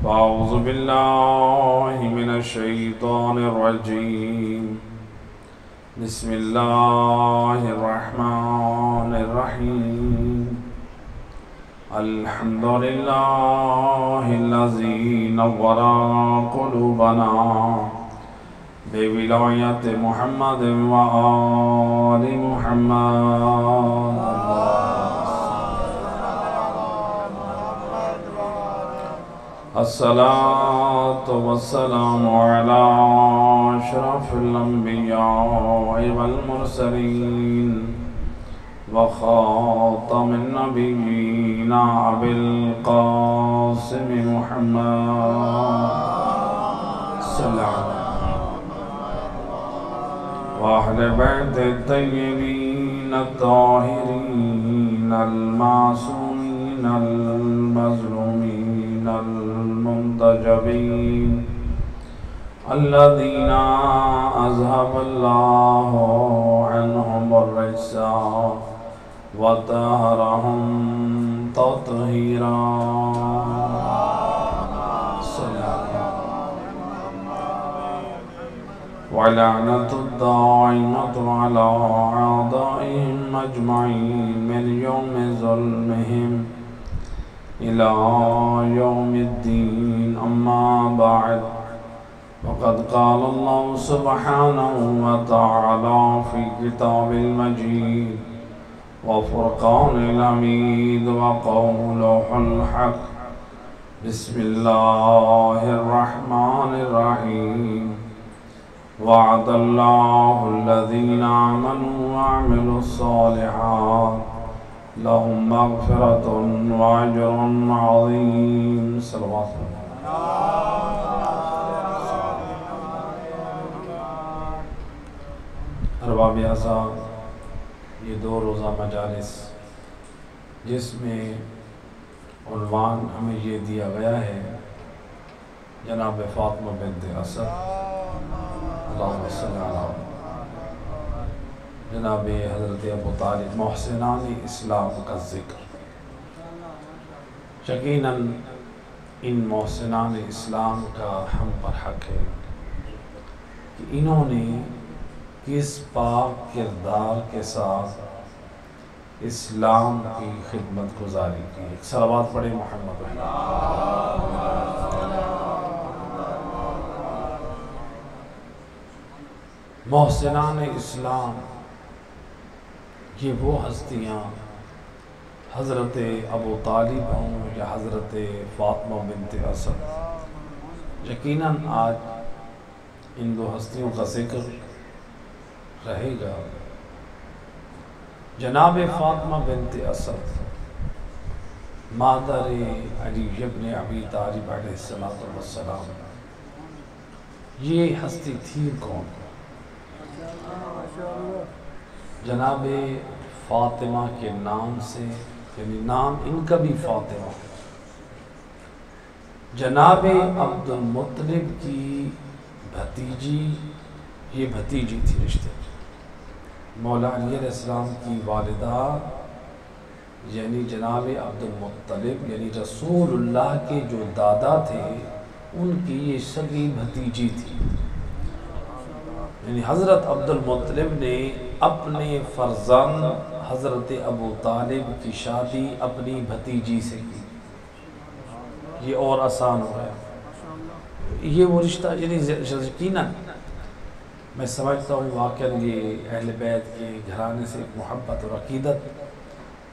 أعوذ بالله من الشيطان الرجيم. بسم الله الرحمن الرحيم. الحمد لله الذي نور قلوبنا بولاية محمد وآل محمد. الصلاة والسلام على أشرف الأنبياء والمرسلين وخاتم النبيين أبي القاسم محمد صلى الله عليه وسلم وأهل بيت الطيبين الطاهرين المعصومين المظلومين المنتجبين الذين أذهب الله عنهم الرجس وطهرهم تطهيرا. ولعنة الدائمة على أعدائهم أجمعين من يوم ظلمهم إلى يوم الدين. أما بعد، فقد قال الله سبحانه وتعالى في كتاب المجيد وفرقان الحميد وقوله الحق. بسم الله الرحمن الرحيم. وعد الله الذين آمنوا وعملوا الصالحات لهم مغفرة وأجر عظيم. صلوات ارباب اعزاز، یہ 2 روزہ مجالس جس میں عنوان ہمیں یہ دیا گیا ہے جناب فاطمہ بنت اسد اللہم صلی علیہ، جناب حضرت ابو طالب، محسنان اسلام کا ذکر. یقیناً ان محسنان اسلام کا ہم پر حق ہے کہ انہوں نے کس پاک کردار کے ساتھ اسلام کی خدمت گزاری کی. ایک صلوات پڑھیں محمد. محسنان اسلام یہ وہ ہستیاں حضرت ابو طالب ہوں یا حضرت فاطمہ بنت اسد، یقیناً آج ان 2 ہستیوں کا ذکر رہے گا. جناب فاطمہ بنت اسد مادر علی ابن ابی طالب علیہ السلام، یہ ہستی تھی کون؟ جناب فاطمہ کے نام سے، یعنی نام ان کا بھی فاطمہ. جناب عبد المطلب کی بھتیجی، یہ بھتیجی تھی رشتے. مولا علی علیہ السلام کی والدہ یعنی جناب عبد المطلب یعنی رسول اللہ کے جو دادا تھے ان کی یہ سگی بھتیجی تھی. یعنی حضرت عبد المطلب نے اپنے فرزند حضرت ابو طالب کی شادی اپنی بھتیجی سے کی. یہ اور آسان ہو گیا یہ وہ رشتہ. یعنی یقیناً میں سمجھتا ہوں واقعاً یہ اہل بیت کے گھرانے سے ایک محبت اور عقیدت،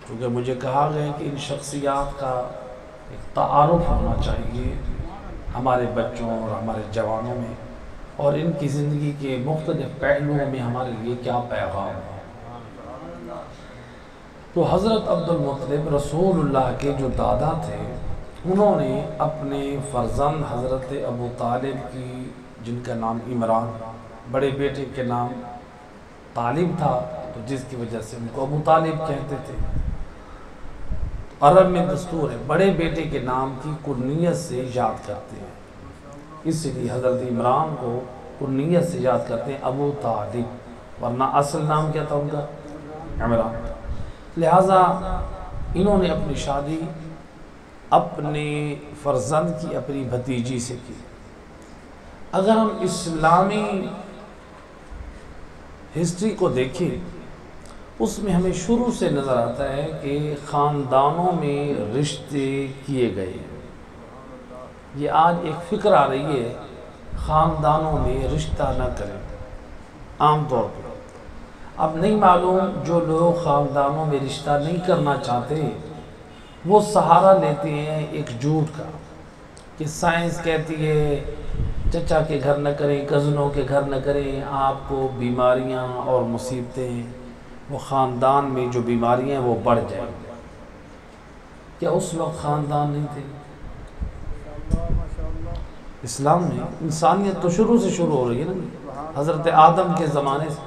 کیونکہ مجھے کہا گیا کہ ان شخصیات کا ایک تعارف ہونا چاہیے ہمارے بچوں اور ہمارے جوانوں میں، اور ان کی زندگی کے مختلف پہلوؤں میں ہمارے لیے کیا پیغام ہے. تو حضرت عبد المطلب رسول اللہ کے جو دادا تھے انہوں نے اپنے فرزند حضرت ابو طالب کی، جن کا نام عمران، بڑے بیٹے کے نام طالب تھا تو جس کی وجہ سے ان کو ابو طالب کہتے تھے. عرب میں دستور ہے بڑے بیٹے کے نام کی کنیت سے یاد کرتے ہیں، اس لیے حضرت عمران کو کنیت سے یاد کرتے ہیں ابو طالب، ورنہ اصل نام کیا تھا ان کا؟ عمران. لہٰذا انہوں نے اپنی شادی اپنے فرزند کی اپنی بھتیجی سے کی۔ اگر ہم اسلامی ہسٹری کو دیکھیں اس میں ہمیں شروع سے نظر آتا ہے کہ خاندانوں میں رشتے کیے گئے ہیں۔ یہ آج ایک فکر آ رہی ہے خاندانوں میں رشتہ نہ کریں عام طور پر۔ اب نہیں معلوم جو لوگ خاندانوں میں رشتہ نہیں کرنا چاہتے وہ سہارا لیتے ہیں ایک جھوٹ کا کہ سائنس کہتی ہے چچا کے گھر نہ کریں، کزنوں کے گھر نہ کریں، آپ کو بیماریاں اور مصیبتیں، وہ خاندان میں جو بیماریاں ہیں وہ بڑھ جائیں گی۔ کیا اس وقت خاندان نہیں تھے؟ اسلام میں انسانیت تو شروع سے شروع ہو رہی ہے نا، حضرت آدم کے زمانے سے،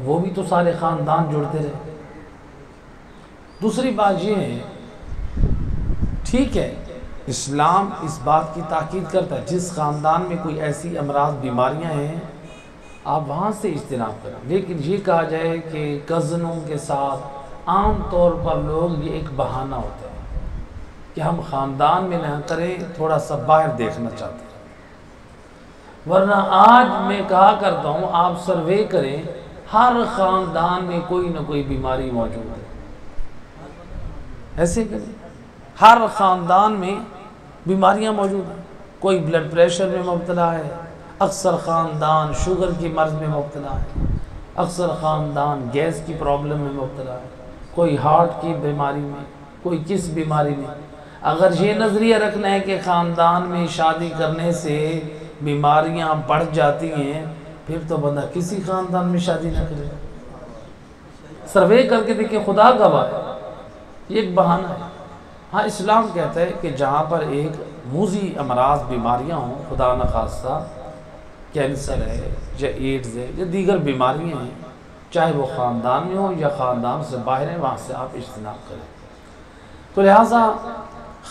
وہ بھی تو سارے خاندان جڑتے رہے۔ دوسری بات یہ ہے، ٹھیک ہے اسلام اس بات کی تاکید کرتا ہے جس خاندان میں کوئی ایسی امراض بیماریاں ہیں آپ وہاں سے اجتناب کریں، لیکن یہ کہا جائے کہ کزنوں کے ساتھ عام طور پر لوگ یہ ایک بہانہ ہوتا ہے کہ ہم خاندان میں نہ کریں، تھوڑا سا باہر دیکھنا چاہتے ہیں۔ ورنہ آج میں کہا کرتا ہوں آپ سروے کریں، ہر خاندان میں کوئی نہ کوئی بیماری موجود ہے۔ ایسے کریں، ہر خاندان میں بیماریاں موجود ہیں، کوئی بلڈ پریشر میں مبتلا ہے، اکثر خاندان شوگر کی مرض میں مبتلا ہے، اکثر خاندان گیس کی پرابلم میں مبتلا ہے، کوئی ہارٹ کی بیماری میں، کوئی کس بیماری میں۔ اگر یہ نظریہ رکھنا ہے کہ خاندان میں شادی کرنے سے بیماریاں بڑھ جاتی ہیں، پھر تو بندہ کسی خاندان میں شادی نہ کرے۔ سروے کر کے دیکھیں، خدا گواہ ہے یہ ایک بہانہ ہے۔ ہاں اسلام کہتا ہے کہ جہاں پر ایک موذی امراض بیماریاں ہوں، خدا نخواستہ کینسر ہے یا ایڈز ہے یا دیگر بیماریاں ہیں، چاہے وہ خاندان میں ہوں یا خاندان سے باہر ہیں، وہاں سے آپ اجتناب کریں۔ تو لہٰذا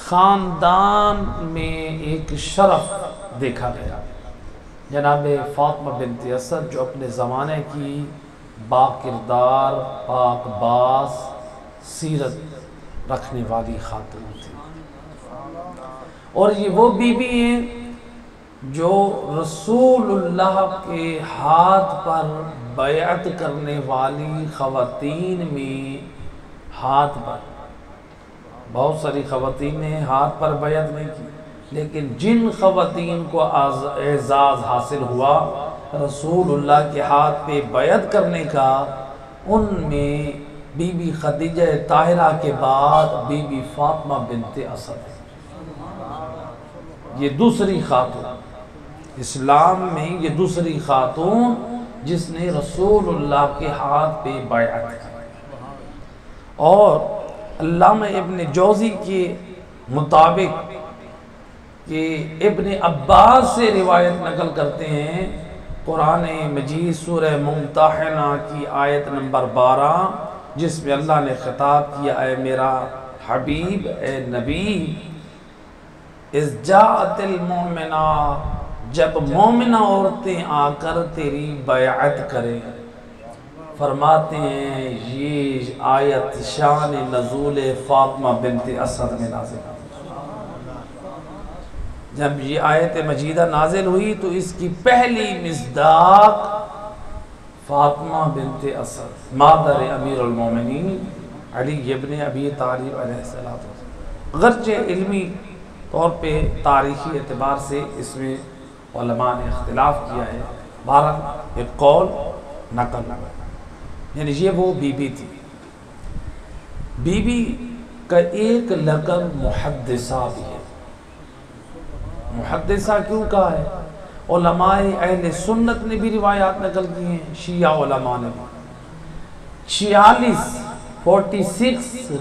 خاندان میں ایک شرف دیکھا گیا۔ جناب فاطمہ بنت اسد جو اپنے زمانے کی با کردار، پاک باز سیرت رکھنے والی خاتون تھی، اور یہ وہ بی بی ہیں جو رسول اللہ کے ہاتھ پر بیعت کرنے والی خواتین میں ہاتھ پر، بہت ساری خواتین نے ہاتھ پر بیعت نہیں کی، لیکن جن خواتین کو اعزاز حاصل ہوا رسول اللہ کے ہاتھ پہ بیعت کرنے کا، ان میں بی بی خدیجہ طاہرہ کے بعد بی بی فاطمہ بنت اسد، یہ دوسری خاتون اسلام میں، یہ دوسری خاتون جس نے رسول اللہ کے ہاتھ پہ بیعت کی۔ اور علامہ ابن جوزی کے مطابق کہ ابن عباس سے روایت نقل کرتے ہیں، قرآن مجید سورہ ممتحنہ کی آیت نمبر 12 جس میں اللہ نے خطاب کیا، اے میرا حبیب، اے نبی، اذ جاءت المؤمنات، جب مومنہ عورتیں آ کر تیری بیعت کریں، فرماتے ہیں یہ آیت شان نزول فاطمہ بنت اسد میں نازل ہوئی۔ جب یہ آیت مجیدہ نازل ہوئی تو اس کی پہلی مصداق فاطمہ بنت اسد، مادر امیر المومنین علی ابن ابی طالب علیہ السلام۔ اگرچہ علمی طور پہ تاریخی اعتبار سے اس میں علماء نے اختلاف کیا ہے، بہرحال ایک قول نقل، یعنی یہ وہ بی بی تھی۔ بی بی کا ایک لقب محدثہ بھی ہے۔ محدثہ کیوں کہا ہے؟ علماء اہل سنت نے بھی روایات نقل کی ہیں، شیعہ علماء نے بھی 46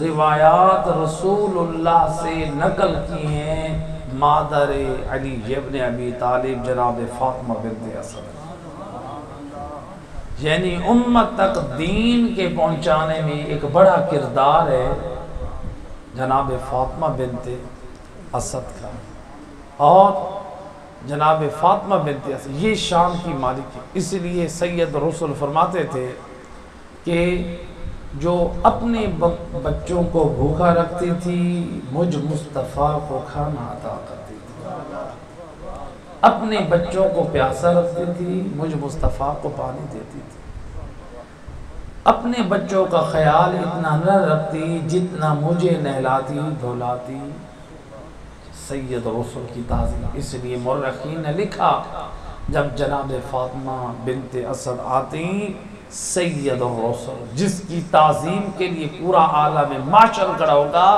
روایات رسول اللہ سے نقل کی ہیں مادر علی ابن ابی طالب جناب فاطمہ بنت اسد، یعنی امت تک دین کے پہنچانے میں ایک بڑا کردار ہے جناب فاطمہ بنت اسد کا۔ اور جناب فاطمہ بنت اسد یہ شام کی مالک ہے، اس لیے سید رسول فرماتے تھے کہ جو اپنے بچوں کو بھوکا رکھتی تھی مجھ مصطفیٰ کو کھانا عطا کرتی تھی، اپنے بچوں کو پیاسا رکھتی تھی مجھ مصطفیٰ کو پانی دیتی تھی، اپنے بچوں کا خیال اتنا نہ رکھتی جتنا مجھے نہلاتی دھلاتی۔ سید رسول کی تعظیم، اس لیے مورخین نے لکھا جب جناب فاطمہ بنت اسد آتی، سید الرسل جس کی تعظیم کے لیے پورا عالم معاشر کھڑا ہوگا،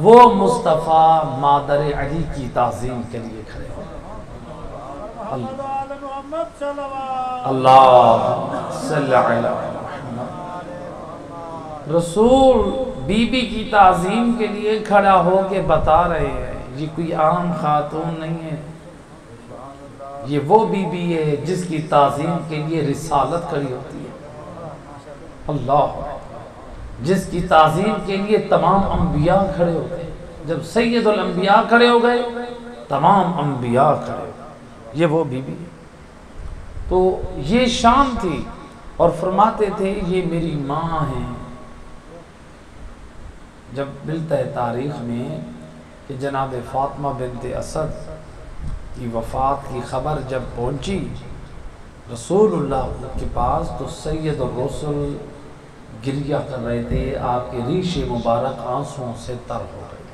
وہ مصطفیٰ مادر علی کی تعظیم کے لیے کھڑے ہوگا۔ اللہ صلی علی محمد۔ رسول بی بی کی تعظیم کے لیے کھڑا ہو کے بتا رہے ہیں یہ کوئی عام خاتون نہیں ہے، یہ وہ بی بی ہے جس کی تعظیم کے لیے رسالت کھڑی ہوتی ہے، اللہ، جس کی تعظیم کے لیے تمام انبیاء کھڑے ہوتے ہیں۔ جب سید الانبیاء کھڑے ہو گئے تمام انبیاء کھڑے ہو گئے، یہ وہ بی بی ہے۔ تو یہ شان تھی اور فرماتے تھے یہ میری ماں ہیں۔ جب ملتا ہے تاریخ میں کہ جناب فاطمہ بنت اسد کی وفات کی خبر جب پہنچی رسول اللہ کے پاس تو سید الرسل گریہ کر رہے تھے، آپ کے ریش مبارک آنسوں سے تر ہو گئے،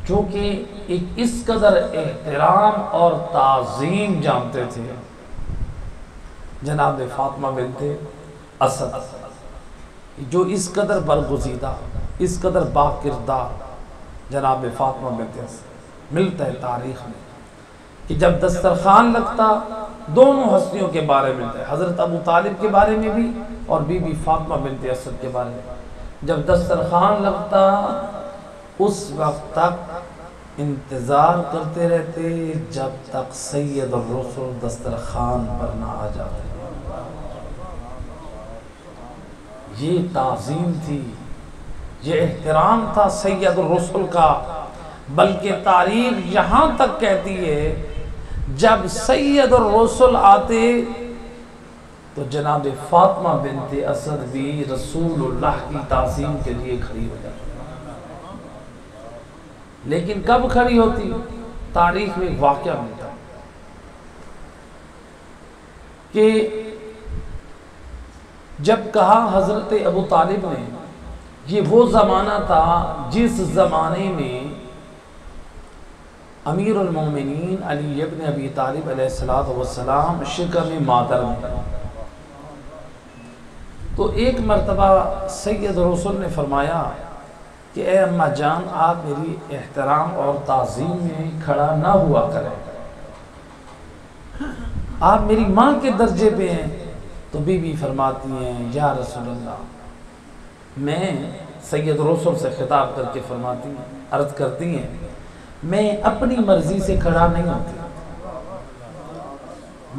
چونکہ ایک اس قدر احترام اور تعظیم جانتے تھے جناب فاطمہ بنت اسد، جو اس قدر برگزیدہ، اس قدر باکردار جناب فاطمہ بنت اسد۔ ملتا ہے تاریخ میں کہ جب دسترخوان لگتا دونوں ہستیوں کے بارے میں ملتا ہے، حضرت ابو طالب کے بارے میں بھی اور بی بی فاطمہ بنت اسد کے بارے میں۔ جب دسترخوان لگتا اس وقت تک انتظار کرتے رہتے جب تک سید الرسل دسترخوان پر نہ آ جاتے۔ یہ تعظیم تھی، یہ احترام تھا سید الرسل کا، بلکہ تاریخ یہاں تک کہتی ہے جب سید الرسل آتے تو جناب فاطمہ بنت اسد بھی رسول اللہ کی تعظیم کے لیے کھڑی ہو جاتی، لیکن کب کھڑی ہوتی؟ تاریخ میں ایک واقعہ ملتا کہ جب کہا حضرت ابو طالب نے، یہ وہ زمانہ تھا جس زمانے میں امیر المومنین علی ابن ابی طالب علیہ السلام شکم مادر میں، تو ایک مرتبہ سید رسول نے فرمایا کہ اے اماں جان آپ میری احترام اور تعظیم میں کھڑا نہ ہوا کریں، آپ میری ماں کے درجے پہ ہیں۔ تو بی بی فرماتی ہیں یا رسول اللہ، میں سید رسول سے خطاب کر کے فرماتی ہیں، عرض کرتی ہیں میں اپنی مرضی سے کھڑا نہیں ہوتی،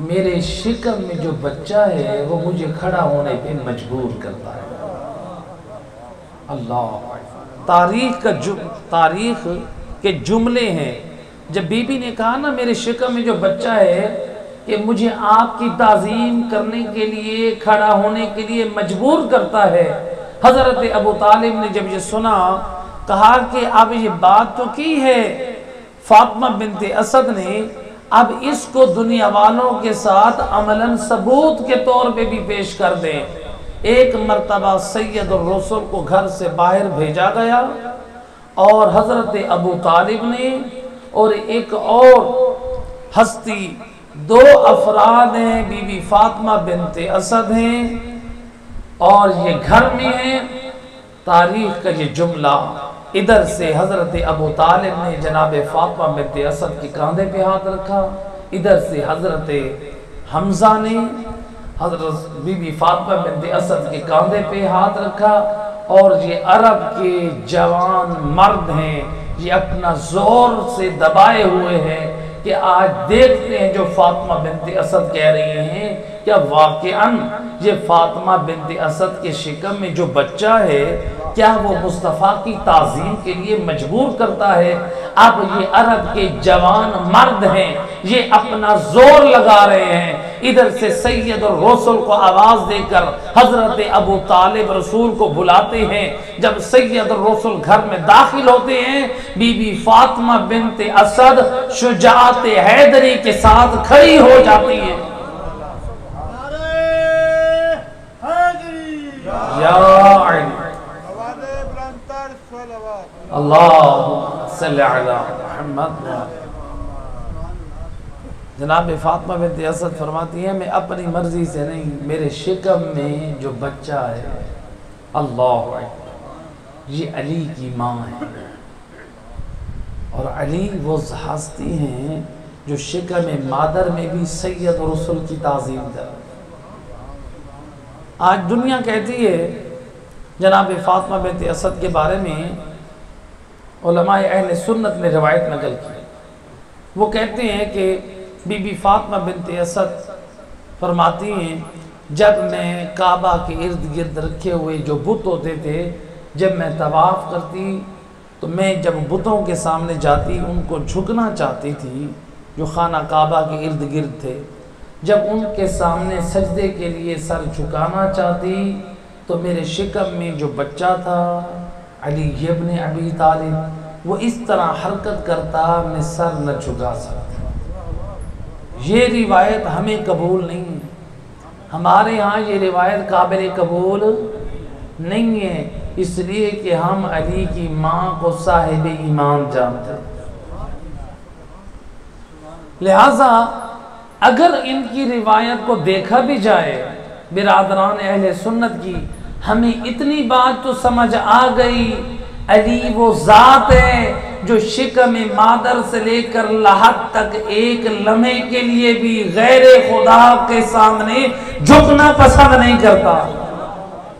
میرے شکم میں جو بچہ ہے وہ مجھے کھڑا ہونے پہ مجبور کرتا ہے۔ اللہ، تاریخ کے جملے ہیں۔ جب بی بی نے کہا نا میرے شکم میں جو بچہ ہے کہ مجھے آپ کی تعظیم کرنے کے لیے کھڑا ہونے کے لیے مجبور کرتا ہے، حضرت ابو طالب نے جب یہ سنا کہا کہ اب یہ بات تو کی ہے فاطمہ بنت اسد نے، اب اس کو دنیا والوں کے ساتھ عملاً ثبوت کے طور پہ بھی پیش کر دیں۔ ایک مرتبہ سید الرسل کو گھر سے باہر بھیجا گیا اور حضرت ابو طالب نے اور ایک اور ہستی، دو افراد ہیں، بی بی فاطمہ بنت اسد ہیں اور یہ گھر میں ہیں۔ تاریخ کا یہ جملہ، ادھر سے حضرت ابو طالب نے جناب فاطمہ بنت اسد کے کاندھے پہ ہاتھ رکھا، ادھر سے حضرت حمزہ نے حضرت بی بی فاطمہ بنت اسد کے کاندھے پہ ہاتھ رکھا، اور یہ عرب کے جوان مرد ہیں، یہ اپنا زور سے دبائے ہوئے ہیں کہ آج دیکھتے ہیں جو فاطمہ بنت اسد کہہ رہی ہیں کیا واقعاً یہ فاطمہ بنت اسد کے شکم میں جو بچہ ہے کیا وہ مصطفیٰ کی تعظیم کے لیے مجبور کرتا ہے؟ اب یہ عرب کے جوان مرد ہیں، یہ اپنا زور لگا رہے ہیں، ادھر سے سید الرسل کو آواز دے کر حضرت ابو طالب رسول کو بلاتے ہیں. جب سید الرسل گھر میں داخل ہوتے ہیں، بی بی فاطمہ بنت اسد شجاعت حیدری کے ساتھ کھڑی ہو جاتی ہیں. یا علی اللہم صلی علی محمد. جناب فاطمہ بنت اسد فرماتی ہیں میں اپنی مرضی سے نہیں، میرے شکم میں جو بچہ ہے، اللہ اکبر، یہ علی کی ماں ہے. اور علی وہ ہستی ہیں جو شکم مادر میں بھی سید رسول کی تعظیم کر. آج دنیا کہتی ہے جناب فاطمہ بنت اسد کے بارے میں، علماء اہل سنت نے روایت نقل کی. وہ کہتے ہیں کہ بی بی فاطمہ بنت اسد فرماتی ہیں جب میں کعبہ کے ارد گرد رکھے ہوئے جو بت ہوتے تھے، جب میں طواف کرتی تو میں جب بتوں کے سامنے جاتی ان کو جھکنا چاہتی تھی جو خانہ کعبہ کے ارد گرد تھے. جب ان کے سامنے سجدے کے لیے سر جھکانا چاہتی تو میرے شکم میں جو بچہ تھا علی ابن ابی طالب، وہ اس طرح حرکت کرتا میں سر نہ جھکا سکتا. یہ روایت ہمیں قبول نہیں ہے، ہمارے ہاں یہ روایت قابل قبول نہیں ہے، اس لیے کہ ہم علی کی ماں کو صاحب ایمان جانتے ہیں. لہٰذا اگر ان کی روایت کو دیکھا بھی جائے برادران اہل سنت کی، ہمیں اتنی بات تو سمجھ آ گئی، علی وہ ذات ہے جو شکم مادر سے لے کر لحد تک ایک لمحے کے لیے بھی غیر خدا کے سامنے جھکنا پسند نہیں کرتا.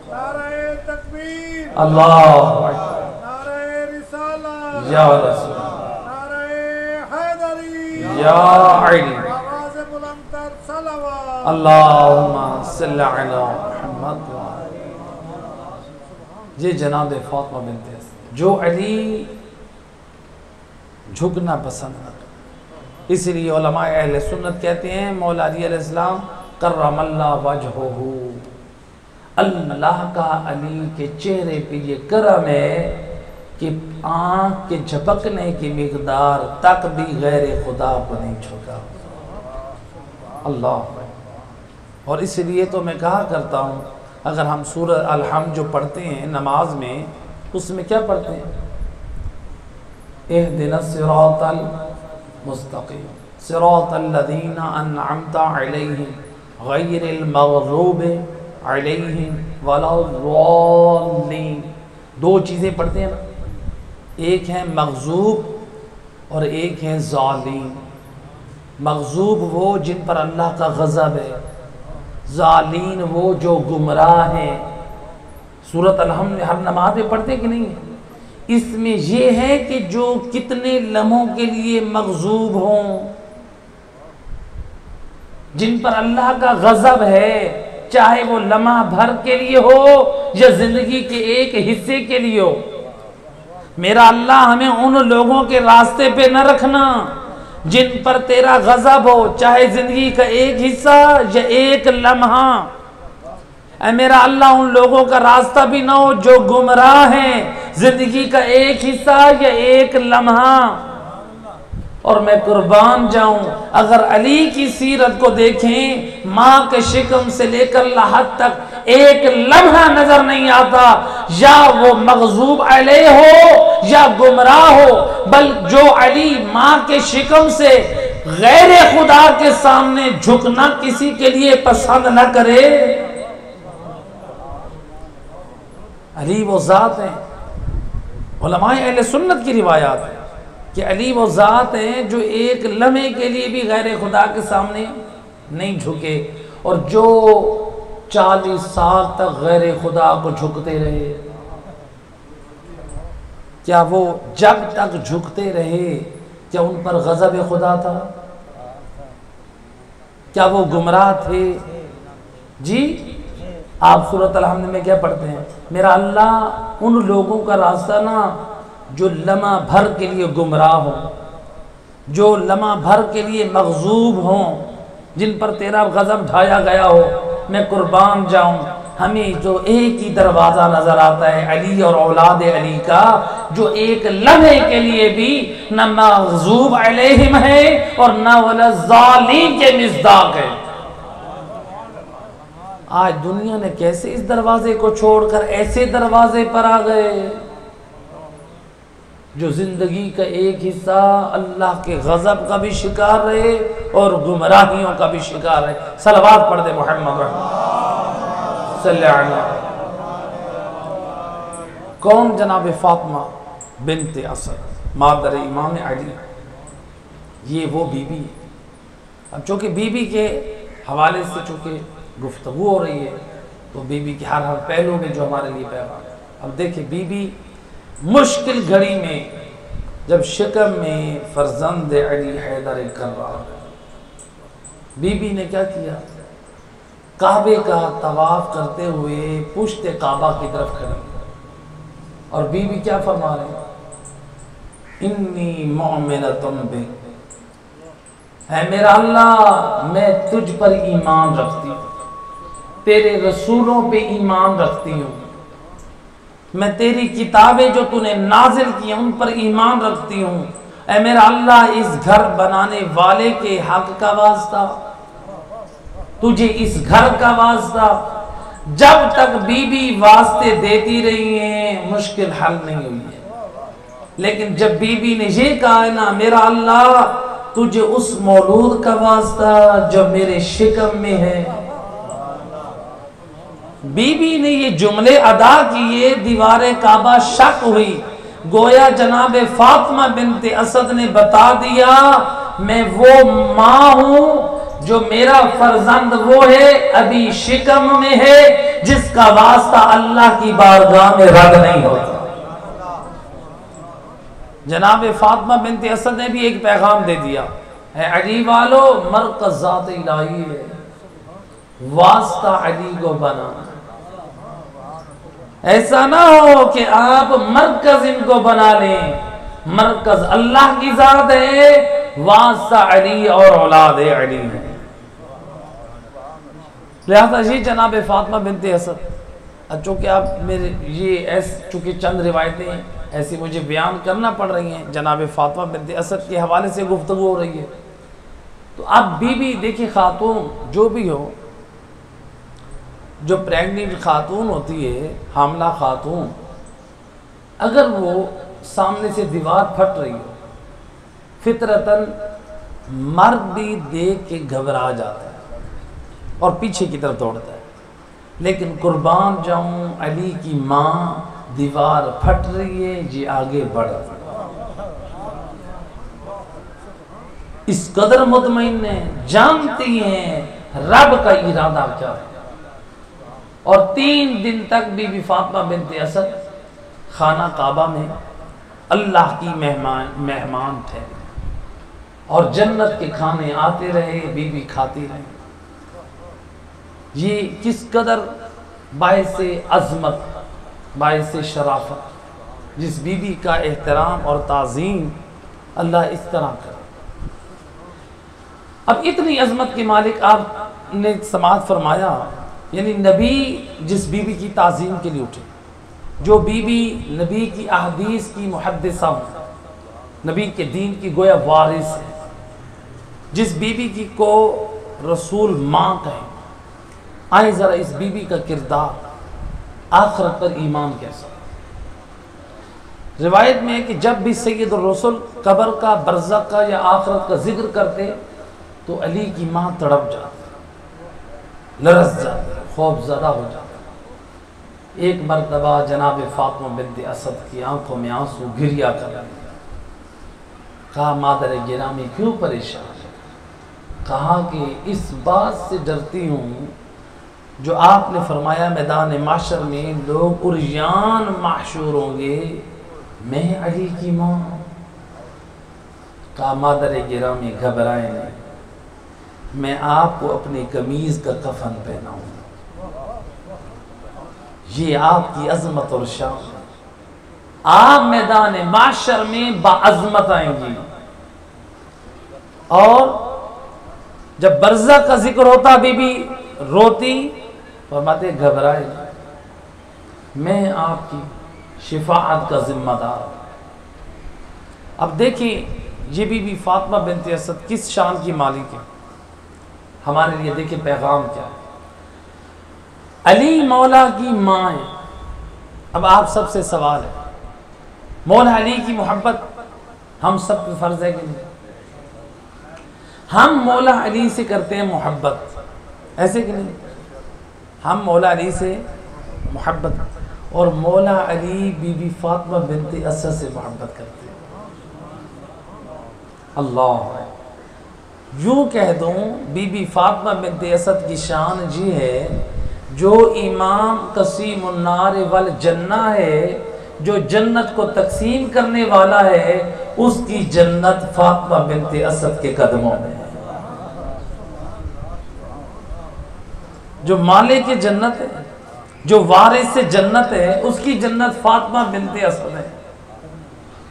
نعرہ تکبیر، اللہ نعرہ رسالہ، یا رسول، نعرہ حیدری، یا علی، آواز بلند تر صلوات. اللہم صلی علی محمد. یہ جناب فاطمہ بنت اسد جو علی جھکنا پسند ہے. اس لیے علماء اہل سنت کہتے ہیں مولا علی علیہ السلام کرم اللہ وجہہ، اللہ کا علی کے چہرے پہ یہ کرم ہے کہ آنکھ کے جھپکنے کی مقدار تک بھی غیر خدا کو نہیں جھکا. اللہ. اور اس لیے تو میں کہا کرتا ہوں اگر ہم سورہ الحمد جو پڑھتے ہیں نماز میں، اس میں کیا پڑھتے ہیں؟ اہدنا الصراط المستقیم صراط الذین انعمت علیہم غیر المغضوب علیہم ولا الضالین. دو چیزیں پڑھتے ہیں نا، ایک ہے مغضوب اور ایک ہے ضالین. مغضوب وہ جن پر اللہ کا غضب ہے، ضالین وہ جو گمراہ ہیں. سورۃ الحمد ہر نماز میں پڑھتے کہ نہیں ہے؟ اس میں یہ ہے کہ جو کتنے لمحوں کے لیے مغضوب ہوں، جن پر اللہ کا غضب ہے، چاہے وہ لمحہ بھر کے لیے ہو یا زندگی کے ایک حصے کے لیے ہو. میرا اللہ ہمیں ان لوگوں کے راستے پہ نہ رکھنا جن پر تیرا غضب ہو، چاہے زندگی کا ایک حصہ یا ایک لمحہ. اے میرا اللہ ان لوگوں کا راستہ بھی نہ ہو جو گمراہ ہیں، زندگی کا ایک حصہ یا ایک لمحہ. اور میں قربان جاؤں اگر علی کی سیرت کو دیکھیں، ماں کے شکم سے لے کر لحد تک ایک لمحہ نظر نہیں آتا یا وہ مغضوب علیہ ہو یا گمراہ ہو، بل جو علی ماں کے شکم سے غیر خدا کے سامنے جھکنا کسی کے لیے پسند نہ کرے. علی وہ ذات ہیں، علماء اہل سنت کی روایات ہے کہ علی وہ ذات ہیں جو ایک لمحے کے لیے بھی غیر خدا کے سامنے نہیں جھکے، اور جو 40 سال تک غیر خدا کو جھکتے رہے. کیا وہ جب تک جھکتے رہے کیا ان پر غضب خدا تھا؟ کیا وہ گمراہ تھے؟ جی آپ سورۃ الحمد میں کیا پڑھتے ہیں؟ میرا اللہ ان لوگوں کا راستہ نہ جو لمحہ بھر کے لیے گمراہ ہوں، جو لمحہ بھر کے لیے مغضوب ہوں، جن پر تیرا غضب ڈھایا گیا ہو، میں قربان جاؤں۔ ہمیں جو ایک ہی دروازہ نظر آتا ہے علی اور اولاد علی کا، جو ایک لمحے کے لیے بھی نہ مغضوب علیہم ہے اور نہ ولا ظالم کے مصداق ہے۔ آج دنیا نے کیسے اس دروازے کو چھوڑ کر ایسے دروازے پر آ گئے جو زندگی کا ایک حصہ اللہ کے غضب کا بھی شکار رہے اور گمراہیوں کا بھی شکار رہے۔ صلوات پڑھ دے محمد صلی اللہ علیہ وسلم۔ کون؟ جناب فاطمہ بنت اسد مادر امام علی، یہ وہ بی بی ہے۔ اب چونکہ بی بی کے حوالے سے چونکہ گفتگو ہو رہی ہے تو بی بی کے ہر پہلو میں جو ہمارے لیے پیغام ہے۔ اب دیکھیں بی بی مشکل گھڑی میں جب شکم میں فرزند علی حیدر کر رہا ہے، بی بی نے کیا کیا؟ کعبے کا طواف کرتے ہوئے پشت کعبہ کی طرف کھڑی، اور بی بی کیا فرما رہے ہیں؟ انی مؤمنۃ بک، اے میرا اللہ میں تجھ پر ایمان رکھتی ہوں، تیرے رسولوں پہ ایمان رکھتی ہوں، میں تیری کتابیں جو تو نے نازل کی ان پر ایمان رکھتی ہوں۔ اے میرا اللہ اس گھر بنانے والے کے حق کا واسطہ، تجھے اس گھر کا واسطہ، جب تک بی بی واسطے دیتی رہی ہیں مشکل حل نہیں ہوئی ہے، لیکن جب بی بی نے یہ کہا نا میرا اللہ تجھے اس مولود کا واسطہ جو میرے شکم میں ہے، بی بی نے یہ جملے ادا کیے، دیوار کعبہ شک ہوئی، گویا جناب فاطمہ بنت اسد نے بتا دیا میں وہ ماں ہوں جو میرا فرزند وہ ہے ابھی شکم میں ہے جس کا واسطہ اللہ کی بارگاہ میں رد نہیں ہوتا۔ جناب فاطمہ بنت اسد نے بھی ایک پیغام دے دیا، اے علی والو مرکز ذات الہی ہے، واسطہ علی کو بنانا، ایسا نہ ہو کہ آپ مرکز ان کو بنا لیں، مرکز اللہ کی ذات ہے، واسطہ علی اور اولاد علی ہے۔ لہذا یہ جناب فاطمہ بنت اسد، چونکہ آپ میرے یہ چونکہ چند روایتیں ایسی مجھے بیان کرنا پڑ رہی ہیں، جناب فاطمہ بنت اسد کے حوالے سے گفتگو ہو رہی ہے، تو اب بی بی دیکھیں خاتون جو بھی ہو، جو پریگننٹ خاتون ہوتی ہے، حاملہ خاتون، اگر وہ سامنے سے دیوار پھٹ رہی ہو فطرتاً مرد بھی دیکھ کے گھبرا جاتا ہے اور پیچھے کی طرف دوڑتا ہے، لیکن قربان جاؤں علی کی ماں دیوار پھٹ رہی ہے جی آگے بڑھ رہی ہے، اس قدر مطمئن ہے، جانتی ہیں رب کا ارادہ کیا ہے۔ اور 3 دن تک بی بی فاطمہ بنت اسد خانہ کعبہ میں اللہ کی مہمان تھے، اور جنت کے کھانے آتے رہے، بی بی کھاتی رہی۔ یہ کس قدر باعث عظمت، باعث شرافت، جس بی بی کا احترام اور تعظیم اللہ اس طرح کرے۔ اب اتنی عظمت کے مالک آپ نے سماعت فرمایا، یعنی نبی جس بی بی کی تعظیم کے لیے اٹھے، جو بی بی نبی کی احادیث کی محدثہ ہوں، نبی کے دین کی گویا وارث ہے، جس بی بی کی کو رسول ماں کہیں، آئیں ذرا اس بی بی کا کردار، آخرت پر ایمان کیسا۔ روایت میں ہے کہ جب بھی سید الرسل قبر کا، برزخ کا یا آخرت کا ذکر کرتے تو علی کی ماں تڑپ جاتی، لرز جاتی، خوف زدہ ہو جاتا۔ ایک مرتبہ جناب فاطمہ بنت اسد کی آنکھوں میں آنسو گریا کر لیا، کہا مادر گرامی کیوں پریشان ہے؟ کہا کہ اس بات سے ڈرتی ہوں جو آپ نے فرمایا میدان معاشر میں لوگ عریان محشور ہوں گے، میں علی کی ماں۔ کہا مادر گرامی گھبرائیں نہیں، میں آپ کو اپنی قمیض کا کفن پہناؤں، یہ آپ کی عظمت اور شان ہے، آپ میدان معاشر میں باعظمت آئیں گی، اور جب برزخ کا ذکر ہوتا بی بی روتی، فرماتے گھبرائے نہیں، میں آپ کی شفاعت کا ذمہ دار ہوں۔ اب دیکھیں یہ بی بی فاطمہ بنت اسد کس شان کی مالک ہے، ہمارے لیے دیکھیں پیغام کیا ہے۔ علی مولا کی ماں ہے۔ اب آپ سب سے سوال ہے، مولا علی کی محبت ہم سب پہ فرض ہے کہ نہیں؟ ہم مولا علی سے کرتے ہیں محبت، ایسے کہ نہیں؟ ہم مولا علی سے محبت، اور مولا علی بی بی فاطمہ بنت اسد سے محبت کرتے ہیں۔ اللہ، یوں کہہ دوں بی بی فاطمہ بنت اسد کی شان جی ہے جو امام قسیم النار والجنہ ہے، جو جنت کو تقسیم کرنے والا ہے، اس کی جنت فاطمہ بنت اسد کے قدموں میں ہے۔ جو مالک جنت ہے، جو وارث جنت ہے، اس کی جنت فاطمہ بنت اسد ہے۔